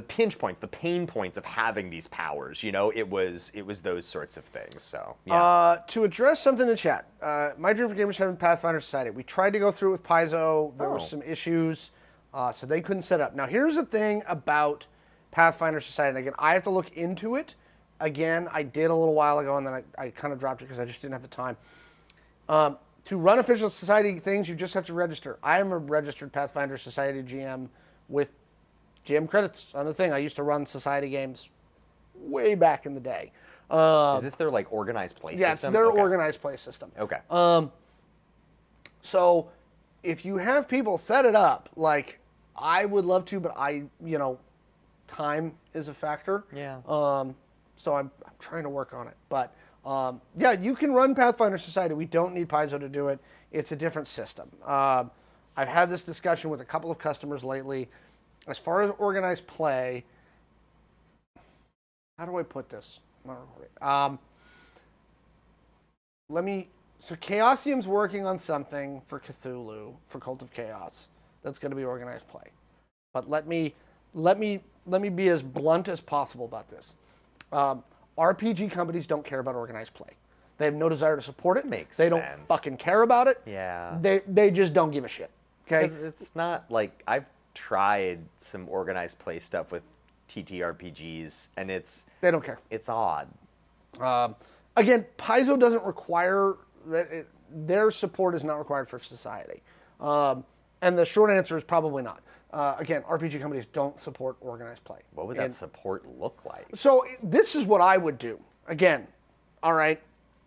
pinch points, the pain points of having these powers. It was those sorts of things. So yeah. To address something in chat, my dream for gamers having Pathfinder Society. We tried to go through it with Paizo. There were some issues, so they couldn't set up. Now here's the thing about Pathfinder Society. And again, I have to look into it. Again, I did a little while ago, and then I kind of dropped it because I just didn't have the time. To run official society things, you just have to register. I am a registered Pathfinder Society GM with GM credits on the thing. I used to run society games way back in the day. Is this their like organized play system? Yeah, it's their organized play system. Okay. So if you have people set it up, like I would love to, but time is a factor. Yeah. So I'm trying to work on it. But yeah, you can run Pathfinder Society. We don't need Paizo to do it. It's a different system. I've had this discussion with a couple of customers lately. As far as organized play, how do I put this? So Chaosium's working on something for Cthulhu, for Cult of Chaos, that's going to be organized play. But let me be as blunt as possible about this. RPG companies don't care about organized play. They have no desire to support it. Makes they sense. don't fucking care about it. Yeah. They just don't give a shit. Okay. It's not like I've tried some organized play stuff with TTRPGs, and they don't care. It's odd. Again, Paizo doesn't require that. Their support is not required for society. And the short answer is probably not. Again, RPG companies don't support organized play. What would that support look like? So this is what I would do. Again, all right.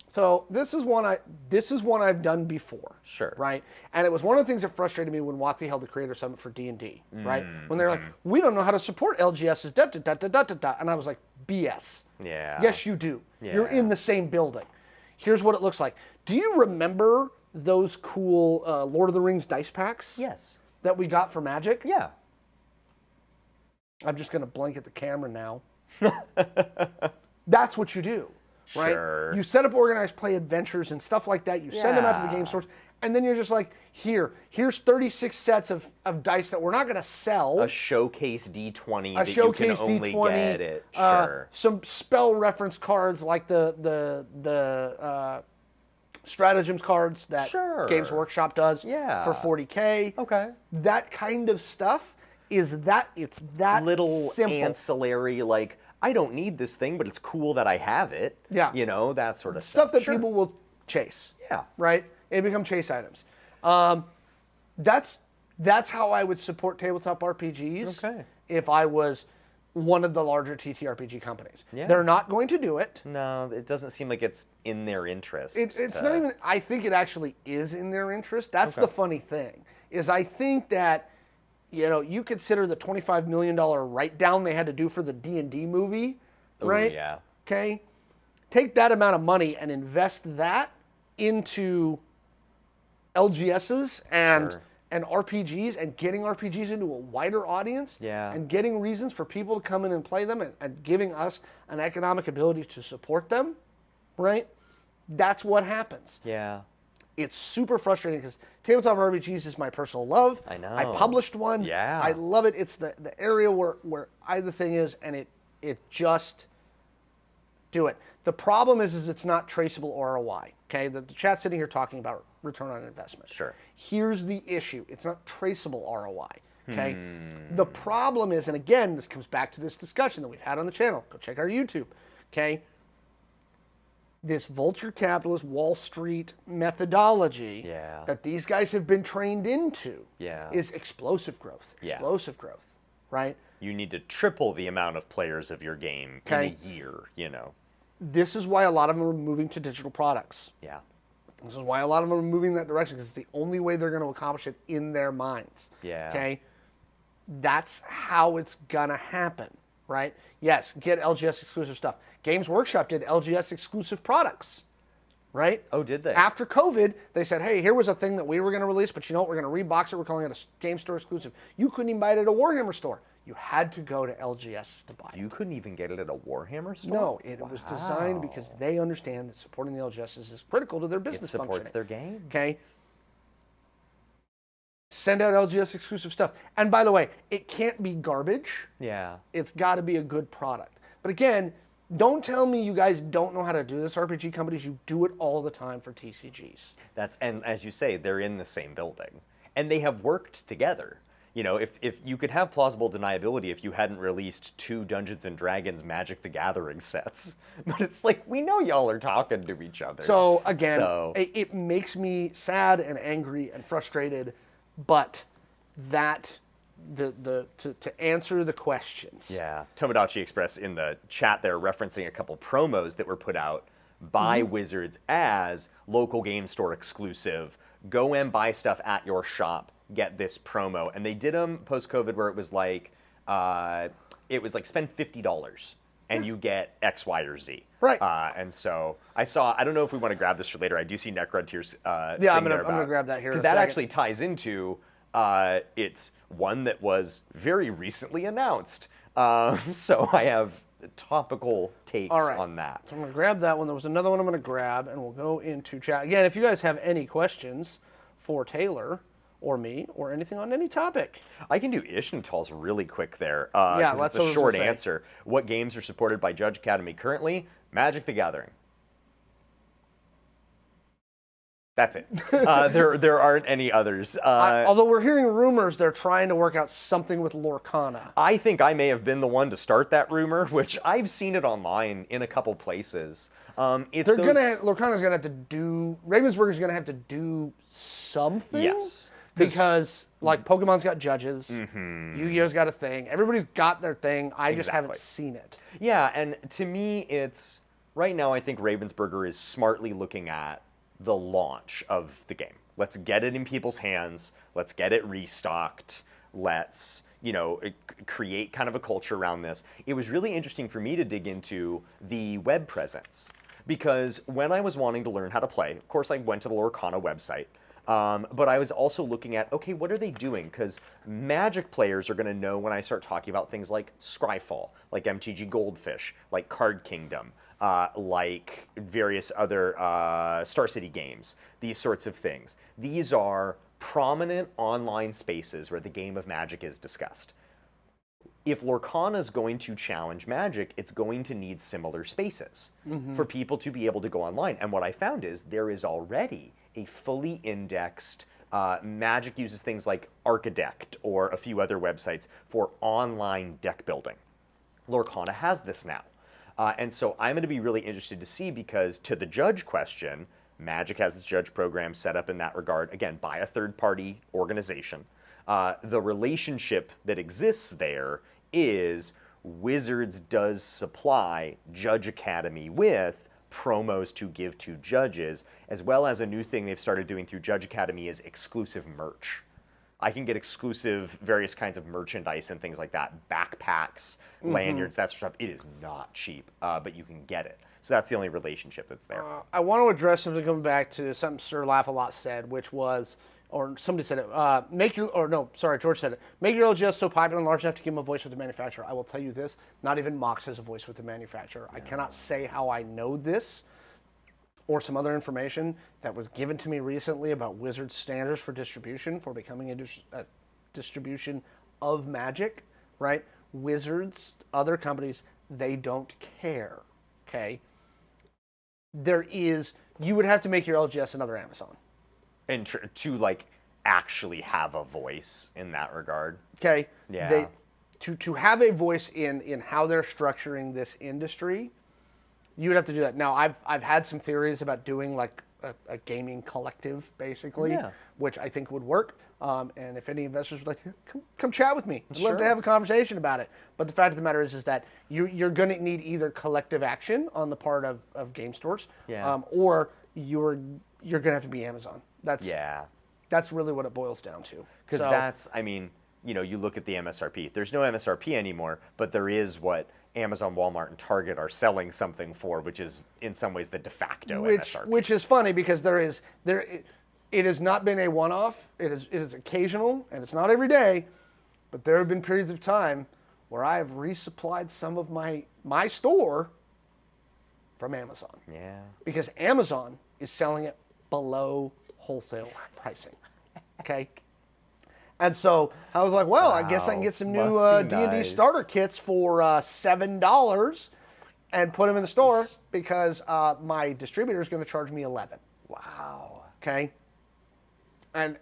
So this is one I've done before. Sure. Right. And it was one of the things that frustrated me when WotC held the Creator Summit for D&D. Right. When they're like, we don't know how to support LGS's da da da da da da da, and I was like, BS. Yeah. Yes, you do. Yeah. You're in the same building. Here's what it looks like. Do you remember those cool Lord of the Rings dice packs? Yes. That we got for Magic? Yeah. I'm just going to blanket the camera now. That's what you do. Right? Sure. You set up organized play adventures and stuff like that. You send them out to the game stores, and then you're just like, here's 36 sets of dice that we're not going to sell. A showcase D20 A that showcase you can only D20, get it. Sure. Some spell reference cards like the stratagems cards that Games Workshop does for 40K. Okay. That kind of stuff it's that little simple. Ancillary, like, I don't need this thing, but it's cool that I have it. Yeah. That sort of stuff that people will chase. Yeah. Right? They become chase items. That's how I would support tabletop RPGs. Okay. If I was one of the larger TTRPG companies. Yeah. They're not going to do it. No, it doesn't seem like it's in their interest. It's not even, I think it actually is in their interest. That's the funny thing, is I think that, you consider the $25 million write-down they had to do for the D&D movie, right? Ooh, yeah. Okay? Take that amount of money and invest that into LGSs and RPGs and getting RPGs into a wider audience and getting reasons for people to come in and play them and giving us an economic ability to support them, right? That's what happens. Yeah. It's super frustrating because tabletop RPGs is my personal love. I know. I published one. Yeah. I love it. It's the area where the thing is, and it just do it. The problem is it's not traceable ROI. Okay, the chat's sitting here talking about return on investment. Sure. Here's the issue. It's not traceable ROI. Okay. The problem is, and again, this comes back to this discussion that we've had on the channel. Go check our YouTube. Okay. This vulture capitalist Wall Street methodology that these guys have been trained into is explosive growth. Explosive growth, right? You need to triple the amount of players of your game in a year, This is why a lot of them are moving to digital products. Yeah. This is why a lot of them are moving in that direction, because it's the only way they're going to accomplish it in their minds. Yeah. Okay? That's how it's going to happen, right? Yes, get LGS exclusive stuff. Games Workshop did LGS exclusive products, right? Oh, did they? After COVID, they said, hey, here was a thing that we were going to release, but you know what? We're going to rebox it. We're calling it a game store exclusive. You couldn't even buy it at a Warhammer store. You had to go to LGS to buy it. You couldn't even get it at a Warhammer store? No, it was designed because they understand that supporting the LGSs is critical to their business functioning. It supports their game. Okay? Send out LGS exclusive stuff. And by the way, it can't be garbage. Yeah. It's got to be a good product. But again, don't tell me you guys don't know how to do this, RPG companies. You do it all the time for TCGs. And as you say, they're in the same building. And they have worked together. if you could have plausible deniability if you hadn't released 2 Dungeons and Dragons Magic the Gathering sets. But it's like, we know y'all are talking to each other. So again, it makes me sad and angry and frustrated, but to answer the questions. Yeah, Tomodachi Express in the chat there referencing a couple promos that were put out by Wizards as local game store exclusive. Go and buy stuff at your shop. Get this promo, and they did them post-COVID where it was like spend $50 and you get X, Y, or Z. Right. And so I don't know if we want to grab this for later. I do see Necrunteer's yeah, I'm gonna grab that here. Because that actually ties into it's one that was very recently announced. So I have topical takes on that. So I'm going to grab that one. There was another one I'm going to grab, and we'll go into chat. Again, if you guys have any questions for Taylor or me or anything on any topic. I can do Ishnatal's really quick there. Yeah, it's a short answer. What games are supported by Judge Academy currently? Magic the Gathering. That's it. There aren't any others. Although we're hearing rumors they're trying to work out something with Lorcana. I think I may have been the one to start that rumor, which I've seen it online in a couple places. Lorcana's gonna have to do. Ravensburger's gonna have to do something. Yes. Because like Pokemon's got judges, Yu-Gi-Oh's got a thing. Everybody's got their thing. I just haven't seen it. Yeah, and to me, it's right now. I think Ravensburger is smartly looking at the launch of the game. Let's get it in people's hands. Let's get it restocked. Let's, create kind of a culture around this. It was really interesting for me to dig into the web presence because when I was wanting to learn how to play, of course, I went to the Lorcana website. But I was also looking at, okay, what are they doing? Because Magic players are going to know when I start talking about things like Scryfall, like MTG Goldfish, like Card Kingdom, like various other Star City games, these sorts of things. These are prominent online spaces where the game of Magic is discussed. If Lorcana is going to challenge Magic, it's going to need similar spaces for people to be able to go online. And what I found is there is already a fully indexed, Magic uses things like Archidect or a few other websites for online deck building. Lorcana has this now. And so I'm going to be really interested to see because to the judge question, Magic has its judge program set up in that regard, again, by a third-party organization. The relationship that exists there is Wizards does supply Judge Academy with promos to give to judges, as well as a new thing they've started doing through Judge Academy is exclusive merch. I can get exclusive various kinds of merchandise and things like that, backpacks, lanyards, that sort of stuff. It is not cheap, but you can get it. So that's the only relationship that's there. I want to address something coming back to something Sir Laugh-A-Lot said, which was, or somebody said it, George said it. Make your LGS so popular and large enough to give them a voice with the manufacturer. I will tell you this, not even Mox has a voice with the manufacturer. I cannot say how I know this or some other information that was given to me recently about Wizards standards for distribution, for becoming a distribution of Magic, right? Wizards, other companies, they don't care, okay? You would have to make your LGS another Amazon. And to like actually have a voice in that regard. Okay. Yeah. To have a voice in how they're structuring this industry, you would have to do that. Now, I've had some theories about doing like a gaming collective, basically, which I think would work. And if any investors would like, come chat with me. I'd love to have a conversation about it. But the fact of the matter is that you're going to need either collective action on the part of game stores, or you're going to have to be Amazon. That's really what it boils down to. Because you look at the MSRP. There's no MSRP anymore, but there is what Amazon, Walmart, and Target are selling something for, which is in some ways the de facto MSRP. Which is funny because it has not been a one-off. It is occasional, and it's not every day, but there have been periods of time where I have resupplied some of my store from Amazon. Yeah. Because Amazon is selling it below wholesale pricing. Okay? And so I was like, well, I guess I can get some new D&D starter kits for $7 and put them in the store because my distributor is going to charge me $11. Wow. Okay? And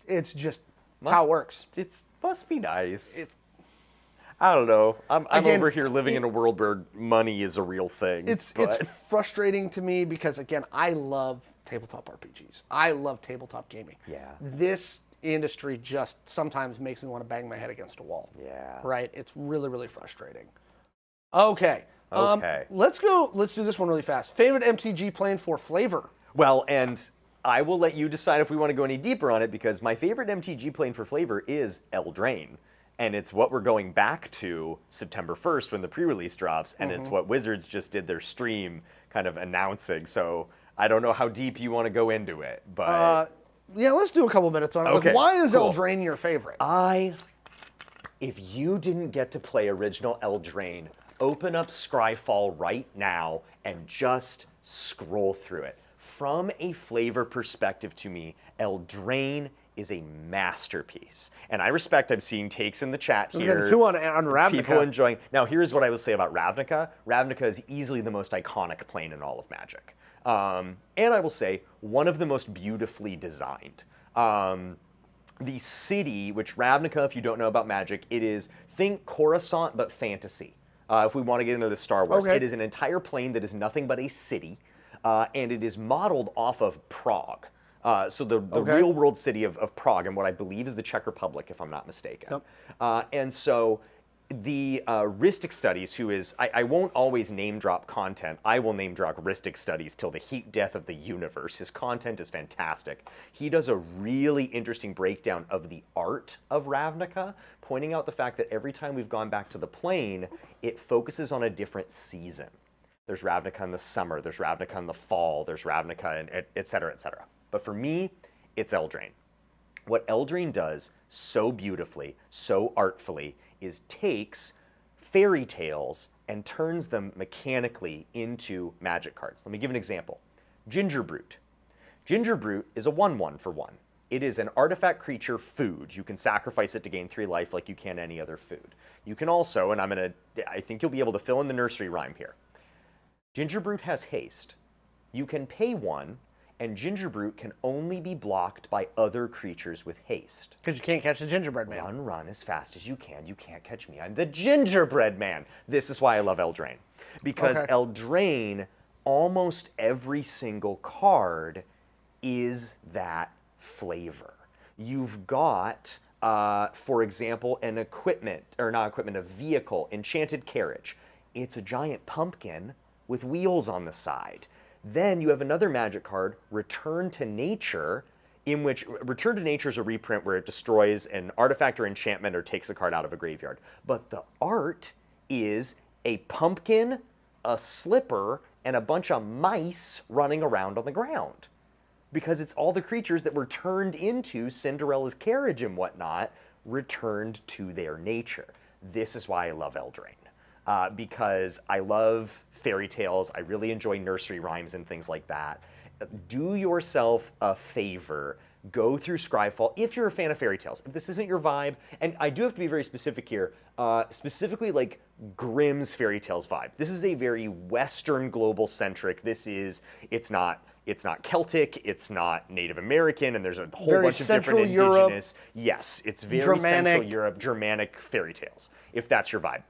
it's just how it works. It must be nice. I don't know. I'm Again, over here living in a world where money is a real thing. It's frustrating to me because, again, I love tabletop RPGs. I love tabletop gaming. Yeah. This industry just sometimes makes me want to bang my head against a wall. Yeah. Right? It's really, really frustrating. Okay. Okay. Let's do this one really fast. Favorite MTG playing for flavor? Well, and I will let you decide if we want to go any deeper on it, because my favorite MTG playing for flavor is Eldraine. And it's what we're going back to September 1st when the pre-release drops, and it's what Wizards just did their stream kind of announcing. So I don't know how deep you want to go into it, but... yeah, let's do a couple minutes on it. Okay, Like, why is cool. Eldraine your favorite? If you didn't get to play original Eldraine, open up Scryfall right now and just scroll through it. From a flavor perspective, to me, Eldraine is a masterpiece. And I respect, I'm seeing takes in the chat here. We've got two on Ravnica. People enjoying. Now, here's what I will say about Ravnica. Ravnica is easily the most iconic plane in all of Magic. And I will say, one of the most beautifully designed. The city, which Ravnica, if you don't know about Magic, it is, think Coruscant, but fantasy. If we want to get into the Star Wars. Okay. It is an entire plane that is nothing but a city, and it is modeled off of Prague. So the real world city of Prague, and what I believe is the Czech Republic, if I'm not mistaken. Yep. And so the Ristic Studies, who is, I won't always name drop content. I will name drop Ristic Studies till the heat death of the universe. His content is fantastic. He does a really interesting breakdown of the art of Ravnica, pointing out the fact that every time we've gone back to the plane, it focuses on a different season. There's Ravnica in the summer, there's Ravnica in the fall, there's Ravnica, and et cetera, et cetera. But for me, it's Eldraine. What Eldraine does so beautifully, so artfully, is takes fairy tales and turns them mechanically into Magic cards. Let me give an example. Gingerbrute. Gingerbrute is a 1/1 for 1. It is an artifact creature food. You can sacrifice it to gain 3 life like you can any other food. You can also, and I think you'll be able to fill in the nursery rhyme here. Gingerbrute has haste. You can pay 1, and Gingerbrute can only be blocked by other creatures with haste. Because you can't catch the gingerbread man. Run as fast as you can. You can't catch me. I'm the gingerbread man. This is why I love Eldraine. Because Eldraine, almost every single card is that flavor. You've got, for example, a vehicle, Enchanted Carriage. It's a giant pumpkin with wheels on the side. Then you have another Magic card, Return to Nature, in which Return to Nature is a reprint where it destroys an artifact or enchantment or takes a card out of a graveyard. But the art is a pumpkin, a slipper, and a bunch of mice running around on the ground. Because it's all the creatures that were turned into Cinderella's carriage and whatnot, returned to their nature. This is why I love Eldraine. Because I love fairy tales. I really enjoy nursery rhymes and things like that. Do yourself a favor. Go through Scryfall if you're a fan of fairy tales. If this isn't your vibe, and I do have to be very specific here, specifically like Grimm's fairy tales vibe. This is a very Western global centric. It's not Celtic, it's not Native American, and there's a whole Very bunch of different Central indigenous. Europe, yes, it's very Germanic. Central Europe, Germanic fairy tales, if that's your vibe.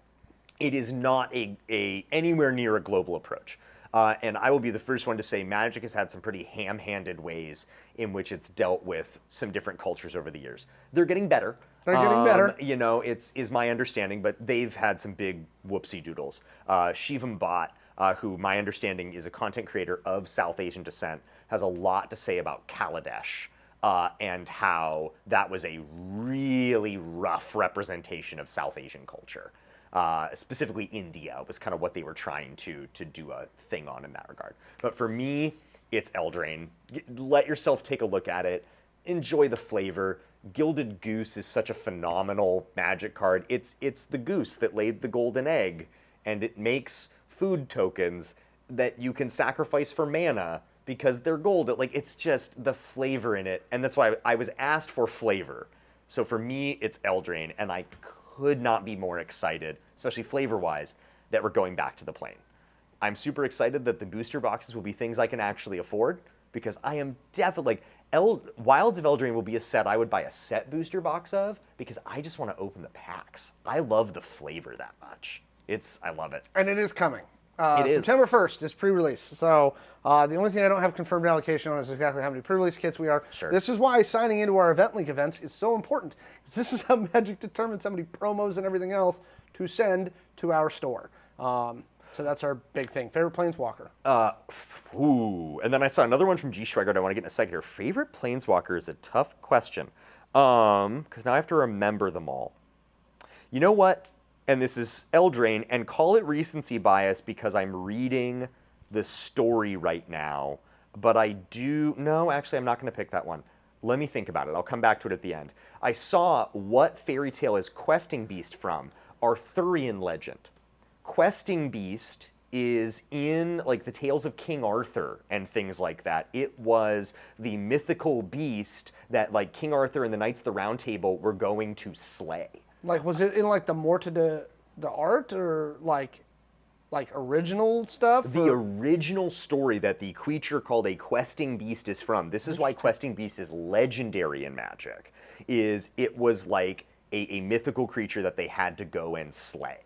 It is not a anywhere near a global approach. And I will be the first one to say Magic has had some pretty ham-handed ways in which it's dealt with some different cultures over the years. They're getting better. They're getting better. You know, is my understanding, but they've had some big whoopsie doodles. Shivam Bhatt, who my understanding is a content creator of South Asian descent, has a lot to say about Kaladesh and how that was a really rough representation of South Asian culture. Specifically India was kind of what they were trying to do a thing on in that regard. But for me, it's Eldraine. Let yourself take a look at it. Enjoy the flavor. Gilded Goose is such a phenomenal Magic card. It's the goose that laid the golden egg, and it makes food tokens that you can sacrifice for mana because they're gold. It's just the flavor in it, and that's why I was asked for flavor. So for me, it's Eldraine, and I could not be more excited, especially flavor-wise, that we're going back to the plane. I'm super excited that the booster boxes will be things I can actually afford, because I am definitely, Wilds of Eldraine will be a set I would buy a set booster box of because I just want to open the packs. I love the flavor that much. I love it. And it is coming. It is. September 1st is pre-release. So the only thing I don't have confirmed allocation on is exactly how many pre-release kits we are. Sure. This is why signing into our Event Link events is so important. This is how Magic determines how many promos and everything else to send to our store. So that's our big thing. Favorite Planeswalker? And then I saw another one from G. Schweigert I want to get in a second here. Favorite Planeswalker is a tough question because now I have to remember them all. You know what? And this is Eldraine, and call it recency bias because I'm reading the story right now. But no, actually, I'm not going to pick that one. Let me think about it. I'll come back to it at the end. I saw what fairy tale is Questing Beast from, Arthurian legend. Questing Beast is in like the Tales of King Arthur and things like that. It was the mythical beast that like King Arthur and the Knights of the Round Table were going to slay. Like, was it in like the more to the art or like original stuff? The original story that the creature called a Questing Beast is from. This is why Questing Beast is legendary in Magic. It was like a mythical creature that they had to go and slay.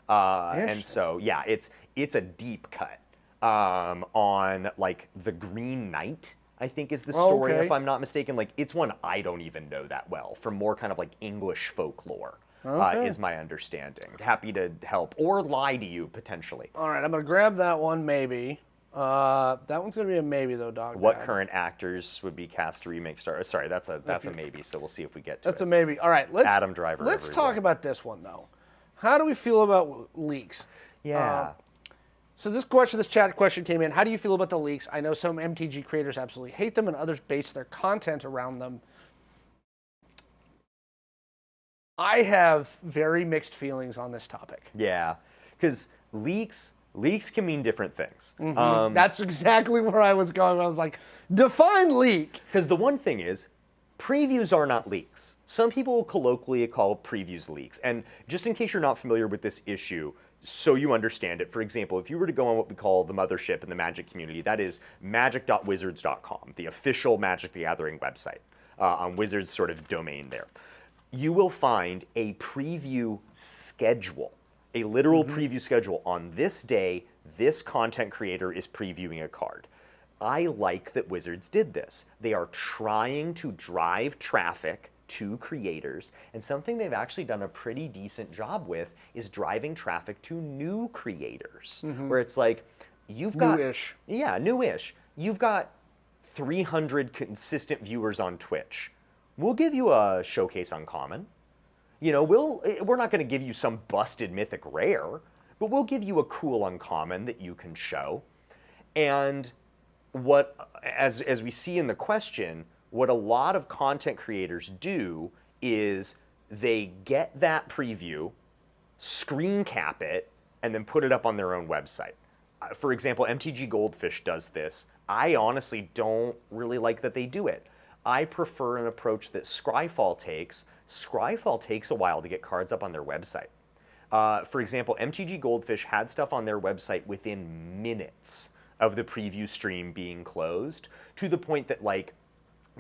And so yeah, it's a deep cut on like the Green Knight. I think is the story, if I'm not mistaken. Like, it's one I don't even know that well, from more kind of like English folklore, is my understanding. Happy to help or lie to you potentially. All right, I'm gonna grab that one. Maybe that one's gonna be a maybe though, dog. What current actors would be cast to remake Star? Sorry, that's a maybe. So we'll see if we get to it. That's a maybe. All right, let's Adam Driver. Let's talk about this one though. How do we feel about leaks? Yeah. So this chat question came in. How do you feel about the leaks? I know some MTG creators absolutely hate them and others base their content around them. I have very mixed feelings on this topic. Yeah, because leaks can mean different things. That's exactly where I was going. I was like, define leak. Because the one thing is, previews are not leaks. Some people will colloquially call previews leaks. And just in case you're not familiar with this issue, so you understand it, for example, if you were to go on what we call the mothership in the Magic community, that is magic.wizards.com, the official Magic the Gathering website, on Wizards' sort of domain there. You will find a preview schedule, a literal preview schedule. On this day, this content creator is previewing a card. I like that Wizards did this. They are trying to drive traffic to creators, and something they've actually done a pretty decent job with is driving traffic to new creators, where it's like, you've got... Newish. Yeah, newish. You've got 300 consistent viewers on Twitch. We'll give you a showcase uncommon. You know, we're not going to give you some busted mythic rare, but we'll give you a cool uncommon that you can show. And what, as we see in the question, what a lot of content creators do is they get that preview, screen cap it, and then put it up on their own website. For example, MTG Goldfish does this. I honestly don't really like that they do it. I prefer an approach that Scryfall takes. Scryfall takes a while to get cards up on their website. For example, MTG Goldfish had stuff on their website within minutes of the preview stream being closed, to the point that, like,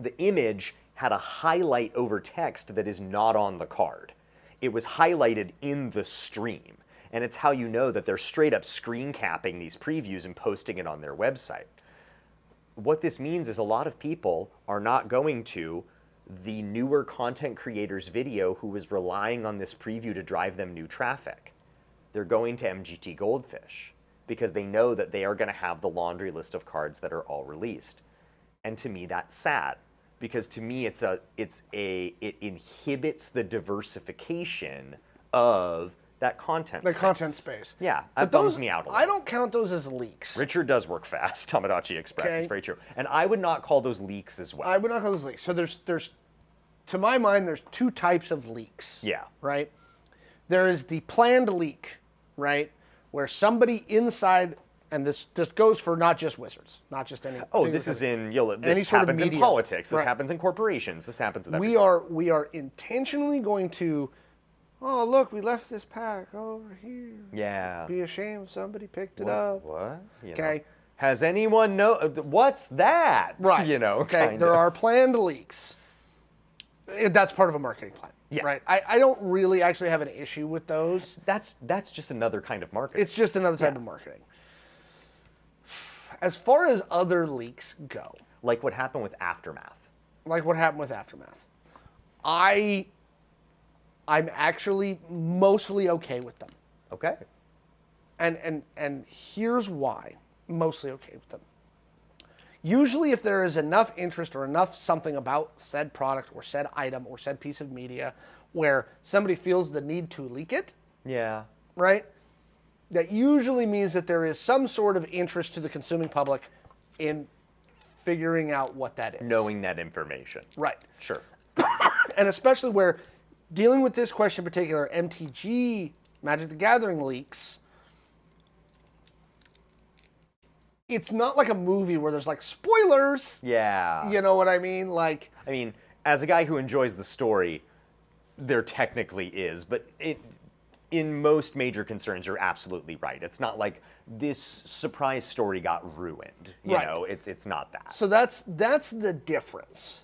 the image had a highlight over text that is not on the card. It was highlighted in the stream. And it's how you know that they're straight up screen capping these previews and posting it on their website. What this means is a lot of people are not going to the newer content creator's video who is relying on this preview to drive them new traffic. They're going to MGT Goldfish because they know that they are going to have the laundry list of cards that are all released. And to me, that's sad, because to me, it inhibits the diversification of that content space. Content space. Yeah, that bums me out a little. I don't count those as leaks. Richard does work fast, Tamagotchi Express. Okay. It's very true. And I would not call those leaks as well. I would not call those leaks. So there's, to my mind, there's two types of leaks. Yeah. Right? There is the planned leak, right? Where somebody inside, and this goes for not just Wizards, not just any. Oh, this is in, this sort of happens in media. politics. This Right. happens in corporations. This happens with everything. We are intentionally going to, oh, look, we left this pack over here. Yeah. Be ashamed somebody picked it up. What? Okay. has anyone know what's that? Right. You know, okay, kinda. there are planned leaks. That's part of a marketing plan. Yeah. Right. I don't really actually have an issue with those. That's just another kind of marketing. It's just another type of marketing. As far as other leaks go, like what happened with Aftermath. I'm actually mostly okay with them. Okay. And here's why. Mostly okay with them. Usually if there is enough interest or enough something about said product or said item or said piece of media where somebody feels the need to leak it, Yeah. right? That usually means that there is some sort of interest to the consuming public in figuring out what that is. Knowing that information. Right. Sure. And especially where dealing with this question in particular, MTG, Magic the Gathering leaks, it's not like a movie where there's like spoilers. Yeah. You know what I mean? Like, I mean, as a guy who enjoys the story, there technically is, but in most major concerns, you're absolutely right. It's not like this surprise story got ruined. You Right. know, it's not that. so that's the difference,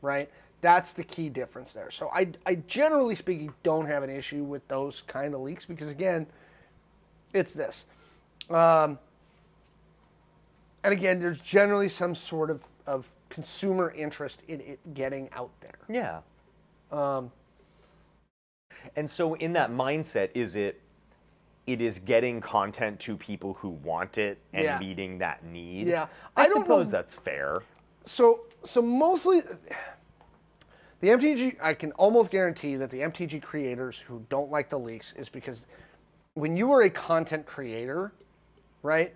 right? That's the key difference there. So I generally speaking don't have an issue with those kind of leaks because again, it's this. And again, there's generally some sort of consumer interest in it getting out there. Yeah. And so in that mindset, it is getting content to people who want it and Yeah. meeting that need. Yeah. I don't suppose know- that's fair. So mostly the MTG, I can almost guarantee that the MTG creators who don't like the leaks is because when you are a content creator, right,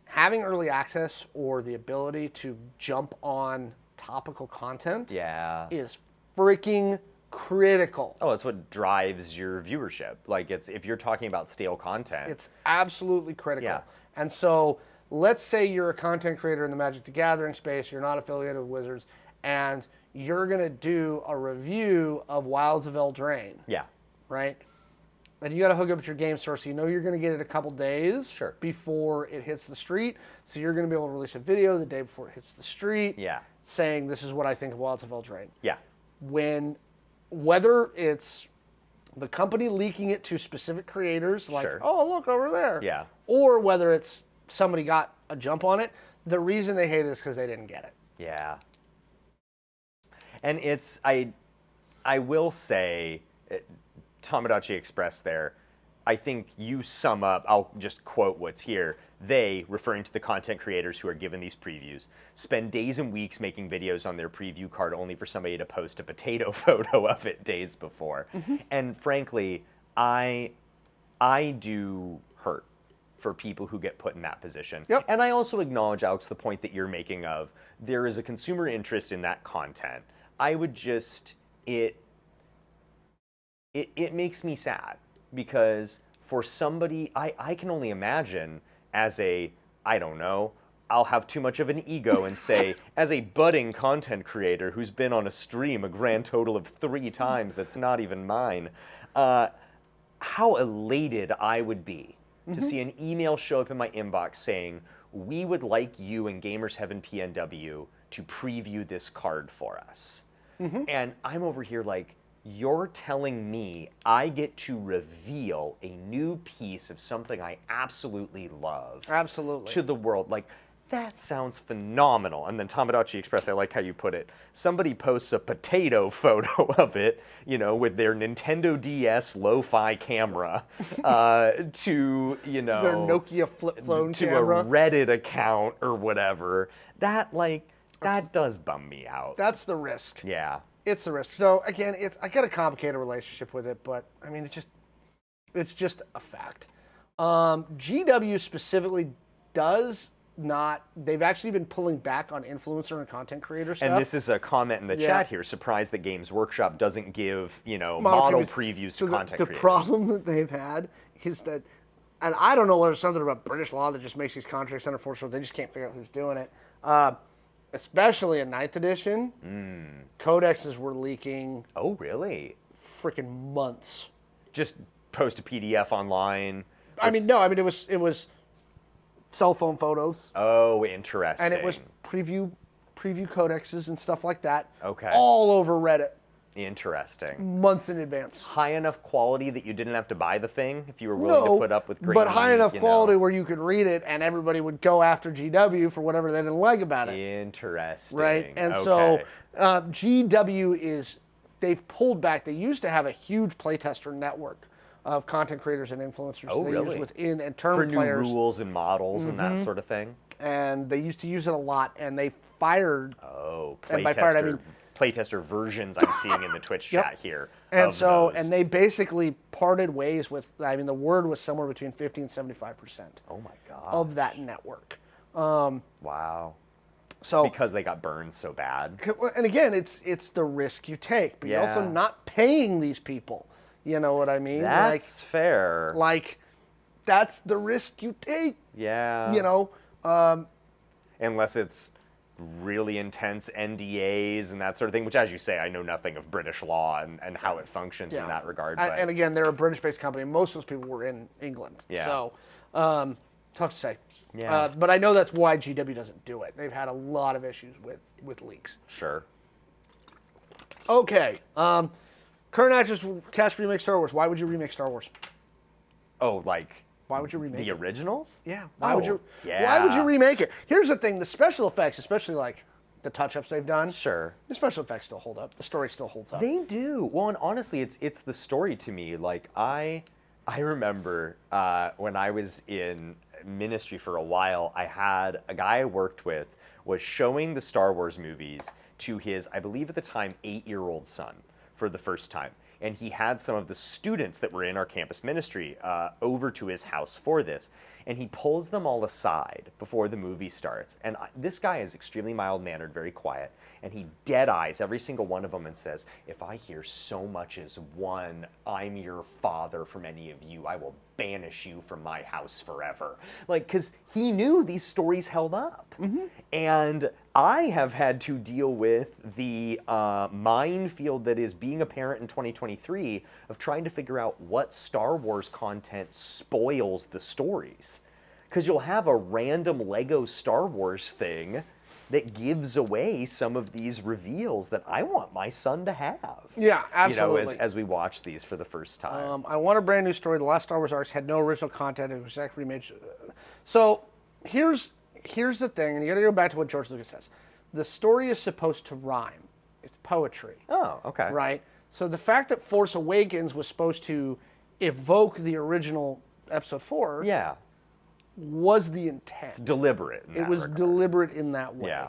having early access or the ability to jump on topical content Yeah. is freaking critical. Oh, it's what drives your viewership. Like if you're talking about stale content. It's absolutely critical. Yeah. And so let's say you're a content creator in the Magic the Gathering space, you're not affiliated with Wizards, and you're going to do a review of Wilds of Eldraine, Yeah. right? And you got to hook up with your game source. So you know you're going to get it a couple days Sure. before it hits the street. So you're going to be able to release a video the day before it hits the street Yeah. saying this is what I think of Wilds of Eldraine. Yeah. Whether it's the company leaking it to specific creators, like, Sure. oh, look over there. Yeah. Or whether it's somebody got a jump on it, the reason they hate it is because they didn't get it. Yeah. And I will say, Tomodachi Express there, I think you sum up, I'll just quote what's here. They, referring to the content creators who are given these previews, spend days and weeks making videos on their preview card only for somebody to post a potato photo of it days before. Mm-hmm. And frankly, I do hurt for people who get put in that position. Yep. And I also acknowledge, Alex, the point that you're making of there is a consumer interest in that content. I would just, it makes me sad because for somebody, I can only imagine as I don't know, I'll have too much of an ego and say, as a budding content creator who's been on a stream a grand total of 3 times that's not even mine, how elated I would be to see an email show up in my inbox saying, we would like you and Gamers Heaven PNW to preview this card for us. And I'm over here like, you're telling me I get to reveal a new piece of something I absolutely love Absolutely. to the world. Like, that sounds phenomenal. And then Tomodachi Express, I like how you put it. Somebody posts a potato photo of it, you know, with their Nintendo DS lo-fi camera to, you know, Their Nokia flip phone to camera. a Reddit account or whatever. That, like, that does bum me out. That's the risk. Yeah. It's the risk. So again, I got a complicated relationship with it, but I mean, it's just a fact. GW specifically does not. They've actually been pulling back on influencer and content creator stuff. And this is a comment in the Yeah. chat here. Surprised that Games Workshop doesn't give, you know, model previews So to the content creators. problem that they've had is that, and I don't know whether it's something about British law that just makes these contracts unenforceable. They just can't figure out who's doing it. Especially in 9th edition, codexes were leaking Oh, really? freaking months. Just post a PDF online. I mean, no, I mean it was cell phone photos, Oh, interesting. and it was preview codexes and stuff like that. Okay. All over Reddit Interesting. months in advance. High enough quality that you didn't have to buy the thing if you were willing to put up with grainy, but high enough you quality know. where you could read it and everybody would go after GW for whatever they didn't like about it. Interesting. Right? And okay. so GW is, they've pulled back. They used to have a huge playtester network of content creators and influencers Oh, they really? use within and For tournament new players. rules and models and that sort of thing. And they used to use it a lot, and they fired. Oh, And by fired, I mean- playtester versions I'm seeing in the Twitch Yep. chat here. And of so, those. and they basically parted ways with, I mean, the word was somewhere between 50 and 75% Oh my god. of that network. Wow. So, Because they got burned so bad. and again, it's the risk you take, but you're also Yeah. not paying these people. You know what I mean? That's fair. like that's the risk you take. Yeah. You know, Unless it's really intense NDAs and that sort of thing, which, as you say, I know nothing of British law and how it functions in that regard. But And again, they're a British-based company. Most of those people were in England. Yeah. So, tough to say. Yeah. But I know that's why GW doesn't do it. They've had a lot of issues with leaks. Sure. Okay. Current actors cast remake Star Wars. Why would you remake Star Wars? Oh, like Why would you remake the it? originals? Yeah. Why would you? yeah. Why would you remake it? Here's the thing: the special effects, especially like the touch-ups they've done, Sure. the special effects still hold up. The story still holds up. They do. Well, and honestly, it's the story to me. Like I remember when I was in ministry for a while, I had a guy I worked with was showing the Star Wars movies to his, I believe at the time, 8-year-old son for the first time. And he had some of the students that were in our campus ministry over to his house for this. And he pulls them all aside before the movie starts. And this guy is extremely mild-mannered, very quiet. And he dead eyes every single one of them and says, if I hear so much as one, I'm your father from any of you, I will banish you from my house forever. Like, because he knew these stories held up. And I have had to deal with the minefield that is being a parent in 2023 of trying to figure out what Star Wars content spoils the stories. Because you'll have a random Lego Star Wars thing that gives away some of these reveals that I want my son to have. Yeah, absolutely. You know, as we watch these for the first time. I want a brand new story. The last Star Wars arcs had no original content. It was exactly remade. So here's the thing, and you got to go back to what George Lucas says. The story is supposed to rhyme. It's poetry. Oh, okay. Right? So the fact that Force Awakens was supposed to evoke the original Episode 4 Yeah. was the intent. It's deliberate. In It that was regard. deliberate in that way. Yeah.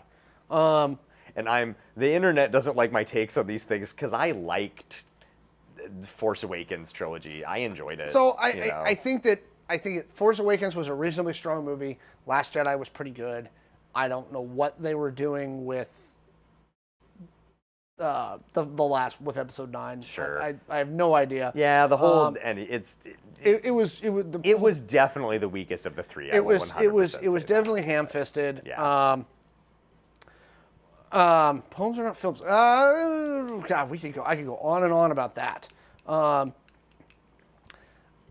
Um, The internet doesn't like my takes on these things because I liked Force Awakens trilogy. I enjoyed it. So you know. I think that Force Awakens was a reasonably strong movie. Last Jedi was pretty good. I don't know what they were doing with the last with Episode 9. Sure. I have no idea. Yeah, the whole and It was definitely the weakest of the three. it was definitely ham-fisted. Yeah. Poems are not films. God, I could go on and on about that.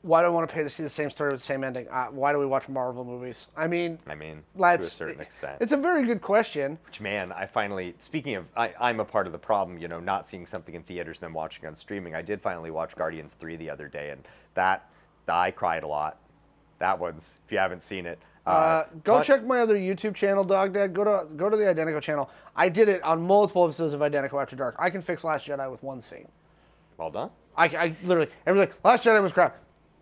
Why do I want to pay to see the same story with the same ending? Why do we watch Marvel movies? I mean, to a certain extent. It's a very good question. Which, man, I finally, speaking of, I'm a part of the problem, you know, not seeing something in theaters and then watching on streaming. I did finally watch Guardians 3 the other day, and I cried a lot. That one's, if you haven't seen it. Go check my other YouTube channel, Dog Dad. Go to the Identico channel. I did it on multiple episodes of Identico After Dark. I can fix Last Jedi with one scene. Well done. I literally, everything, Last Jedi was crap.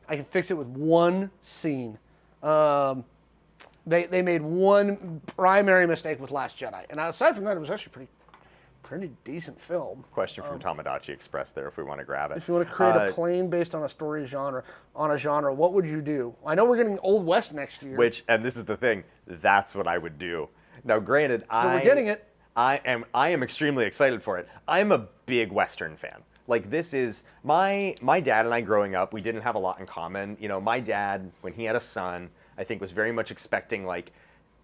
I can fix it with one scene. They made one primary mistake with Last Jedi, and aside from that, it was actually pretty decent film. Question from Tomodachi Express there, if we want to grab it. If you want to create a plane based on a story genre, what would you do? I know we're getting Old West next year. And this is the thing, that's what I would do. Now, granted, we're getting it. I am extremely excited for it. I'm a big Western fan. Like, this is my dad and I growing up, we didn't have a lot in common. You know, my dad, when he had a son, I think was very much expecting, like,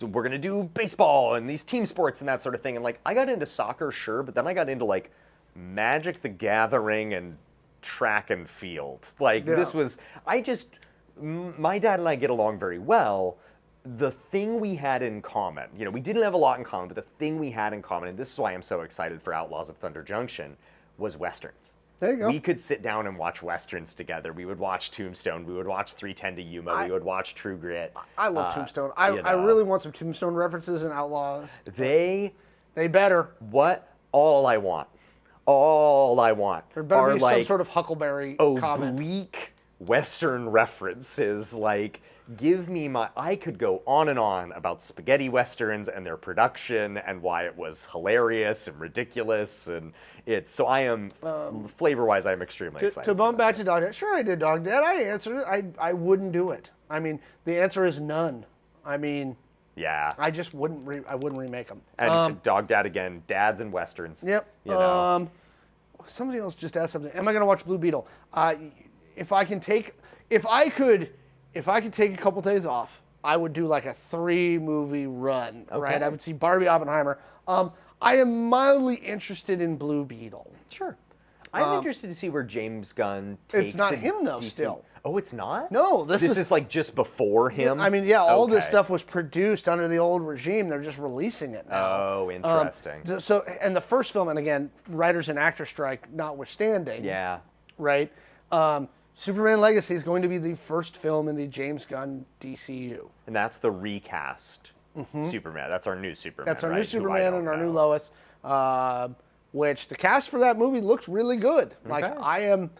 we're going to do baseball and these team sports and that sort of thing. And, like, I got into soccer, sure, but then I got into, like, Magic the Gathering and track and field. Like, this was, my dad and I get along very well, the thing we had in common, we didn't have a lot in common, but the thing we had in common, and this is why I'm so excited for Outlaws of Thunder Junction, was Westerns. There you go. We could sit down and watch Westerns together. We would watch Tombstone. We would watch 310 to Yuma. We would watch True Grit. I love Tombstone. I really want some Tombstone references in Outlaws. They better. All I want There better are be some sort of Huckleberry comment. oblique Western references. Like, give me I could go on and on about spaghetti Westerns and their production and why it was hilarious and ridiculous. And so I am, flavor-wise, I'm extremely excited. To bump back to Dog Dad. Sure, I did Dog Dad. I answered it. I wouldn't do it. I mean, the answer is none. I mean, yeah. I just wouldn't remake them. And Dog Dad again, dads and Westerns. Yep. Somebody else just asked something. Am I going to watch Blue Beetle? If I could take a couple days off, I would do like a 3-movie run, right? I would see Barbie, Oppenheimer. I am mildly interested in Blue Beetle. Sure. I'm interested to see where James Gunn takes It's not the him though, DC. still. Oh, it's not? No, this is like just before him? I mean, yeah, all this Okay. stuff was produced under the old regime. They're just releasing it now. Oh, interesting. And the first film, and again, writers and actor strike notwithstanding. Yeah. Right? Superman Legacy is going to be the first film in the James Gunn DCU. And that's the recast Superman. That's our new Superman. That's our right? new Superman and our new Lois, which the cast for that movie looks really good. Like, I am,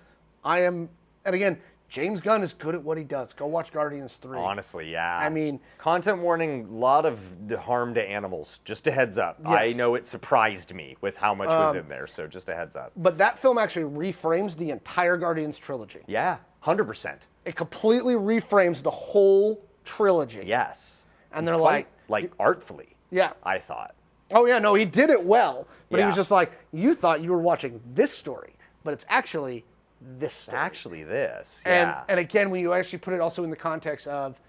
and again, James Gunn is good at what he does. Go watch Guardians 3. Honestly, yeah. I mean, content warning, a lot of harm to animals. Just a heads up. Yes. I know it surprised me with how much was in there, so just a heads up. But that film actually reframes the entire Guardians trilogy. Yeah, 100%. It completely reframes the whole trilogy. Yes. And they're Quite, like artfully. Yeah. I thought. Oh yeah, no, he did it well. But he Yeah. was just like, you thought you were watching this story, but it's actually this story. Actually this, yeah. And again, when you actually put it also in the context of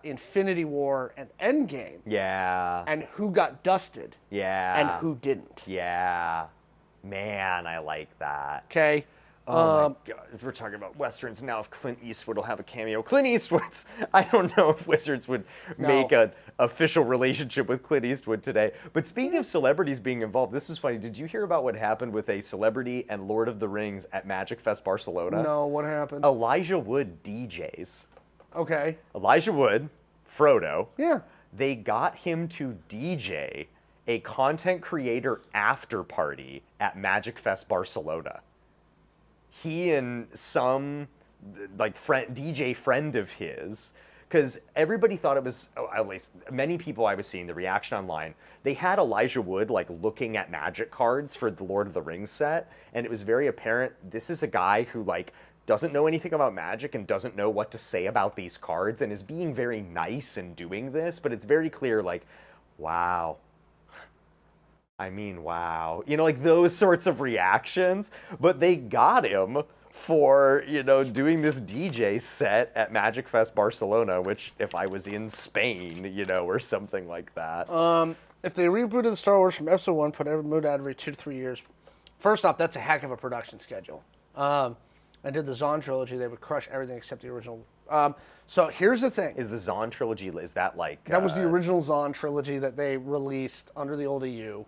Infinity War and Endgame. Yeah. And who got dusted. Yeah. And who didn't. Yeah. Man, I like that. Okay. Oh my God, we're talking about Westerns now. If Clint Eastwood will have a cameo. Clint Eastwood's, I don't know if Wizards would make an official relationship with Clint Eastwood today. But speaking of celebrities being involved, this is funny. Did you hear about what happened with a celebrity and Lord of the Rings at Magic Fest Barcelona? No, what happened? Elijah Wood DJs. Okay. Elijah Wood, Frodo. Yeah. They got him to DJ a content creator after party at Magic Fest Barcelona. He and some DJ friend of his, because everybody thought it was, at least many people I was seeing, the reaction online, they had Elijah Wood looking at Magic cards for the Lord of the Rings set, and it was very apparent this is a guy who doesn't know anything about Magic and doesn't know what to say about these cards and is being very nice in doing this, but it's very clear wow. I mean, wow. Those sorts of reactions. But they got him for, doing this DJ set at Magic Fest Barcelona, which if I was in Spain, or something like that. If they rebooted the Star Wars from Episode 1, put every mood out every 2 to 3 years, first off, that's a heck of a production schedule. I did the Zahn trilogy. They would crush everything except the original. So here's the thing. Is the Zahn trilogy, is that That was the original Zahn trilogy that they released under the old EU.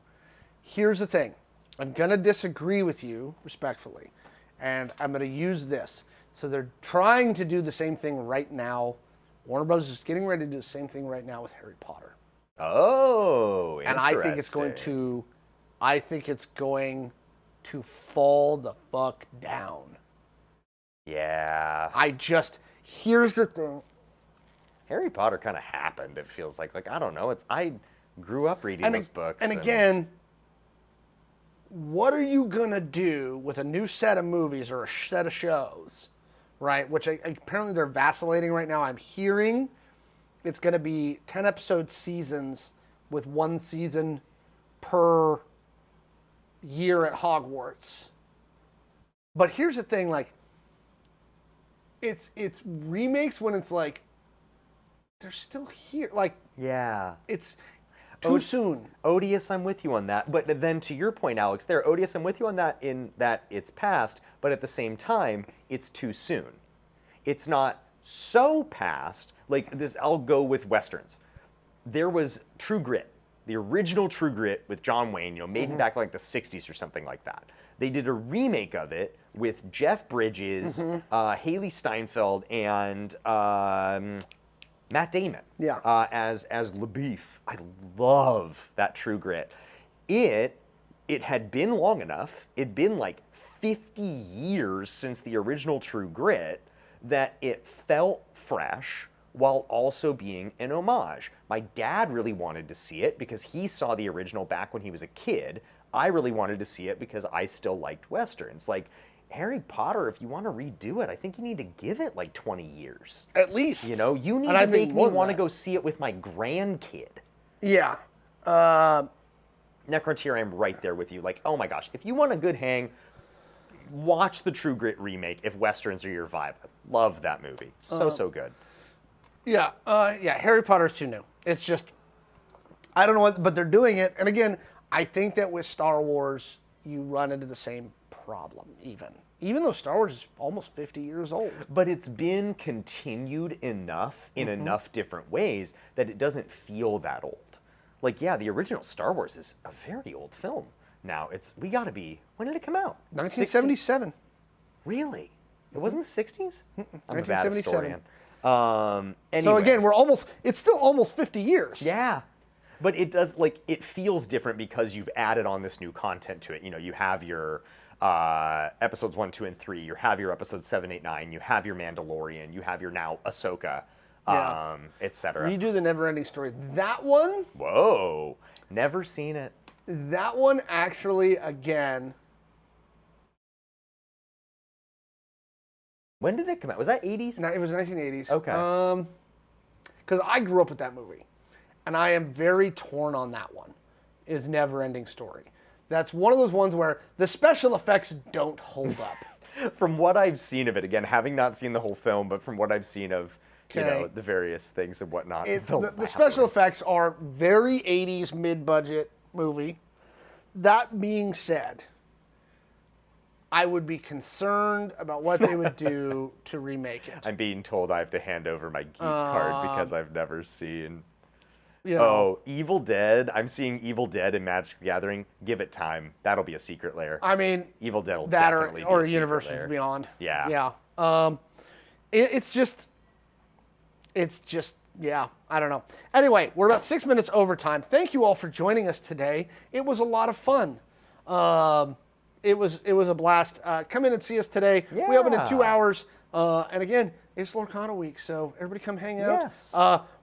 Here's the thing. I'm going to disagree with you respectfully, and I'm going to use this. So they're trying to do the same thing right now. Warner Bros. Is getting ready to do the same thing right now with Harry Potter. Oh, interesting. And I think it's going to fall the fuck down. Yeah. Here's the thing. Harry Potter kind of happened, it feels like. I don't know. I grew up reading those books. And again, what are you going to do with a new set of movies or a set of shows, right? Which apparently they're vacillating right now. I'm hearing it's going to be 10-episode seasons with 1 season per year at Hogwarts. But here's the thing, it's remakes when it's they're still here. Yeah. It's too soon. Odious, I'm with you on that. But then to your point, Alex, Odious, I'm with you on that in that it's past, but at the same time, it's too soon. It's not so past, like this, I'll go with Westerns. There was True Grit, the original True Grit with John Wayne, made in back like the 60s or something like that. They did a remake of it with Jeff Bridges, Haley Steinfeld, and Matt Damon as LaBeef. I love that True Grit. It had been long enough, it'd been like 50 years since the original True Grit, that it felt fresh while also being an homage. My dad really wanted to see it because he saw the original back when he was a kid. I really wanted to see it because I still liked Westerns. Like, Harry Potter, if you want to redo it, I think you need to give it like 20 years. At least. You need to make me want to go see it with my grandkid. Yeah. Necrontier, I'm right there with you. Like, oh my gosh, if you want a good hang, watch the True Grit remake if Westerns are your vibe. Love that movie. So good. Yeah, Harry Potter's too new. It's just, I don't know what, but they're doing it. And again, I think that with Star Wars, you run into the same problem, even though Star Wars is almost 50 years old. But it's been continued enough in enough different ways that it doesn't feel that old. Like, yeah, the original Star Wars is a very old film. Now, we gotta be, when did it come out? 1977. 60? Really? It wasn't the 60s? I'm a bad 1977. historian. Anyway. So again, it's still almost 50 years. Yeah. But it does, it feels different because you've added on this new content to it. You have your episodes 1, 2, and 3. You have your episodes 7, 8, 9. You have your Mandalorian. You have your now Ahsoka, etc. You do the Never-Ending Story. That one? Whoa. Never seen it. That one actually, again... When did it come out? Was that 80s? No, it was 1980s. Okay. Because I grew up with that movie. And I am very torn on that one, is Never-Ending Story. That's one of those ones where the special effects don't hold up. From what I've seen of it, again, having not seen the whole film, but from what I've seen of the various things and whatnot. The special effects are very 80s mid-budget movie. That being said, I would be concerned about what they would do to remake it. I'm being told I have to hand over my geek card because I've never seen... Oh, Evil Dead. I'm seeing Evil Dead in Magic the Gathering. Give it time. That'll be a secret lair. I mean... Evil Dead will definitely be a secret Universe lair. Beyond. Yeah. Yeah. It's just, yeah, I don't know. Anyway, we're about 6 minutes over time. Thank you all for joining us today. It was a lot of fun. It was a blast. Come in and see us today. Yeah. We open in 2 hours. And again, it's Lorcana week, so everybody come hang out. Yes.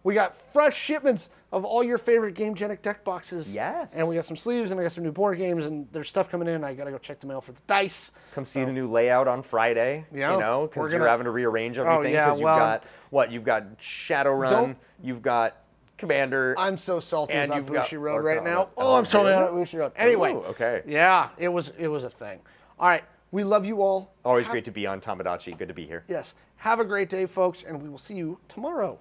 We got fresh shipments of all your favorite Gamegenic deck boxes. Yes. And we got some sleeves, and I got some new board games, and there's stuff coming in. I got to go check the mail for the dice. Come see the new layout on Friday, Yeah, because you're having to rearrange everything. yeah, You've got Shadowrun, you've got Commander. I'm so salty and about you've got Bushi Road right Lorcana. now. Oh, I'm so really? mad at Bushi Road. Anyway. Ooh, okay. Yeah, it was a thing. All right. We love you all. Always great to be on Tamagotchi. Good to be here. Yes. Have a great day, folks, and we will see you tomorrow.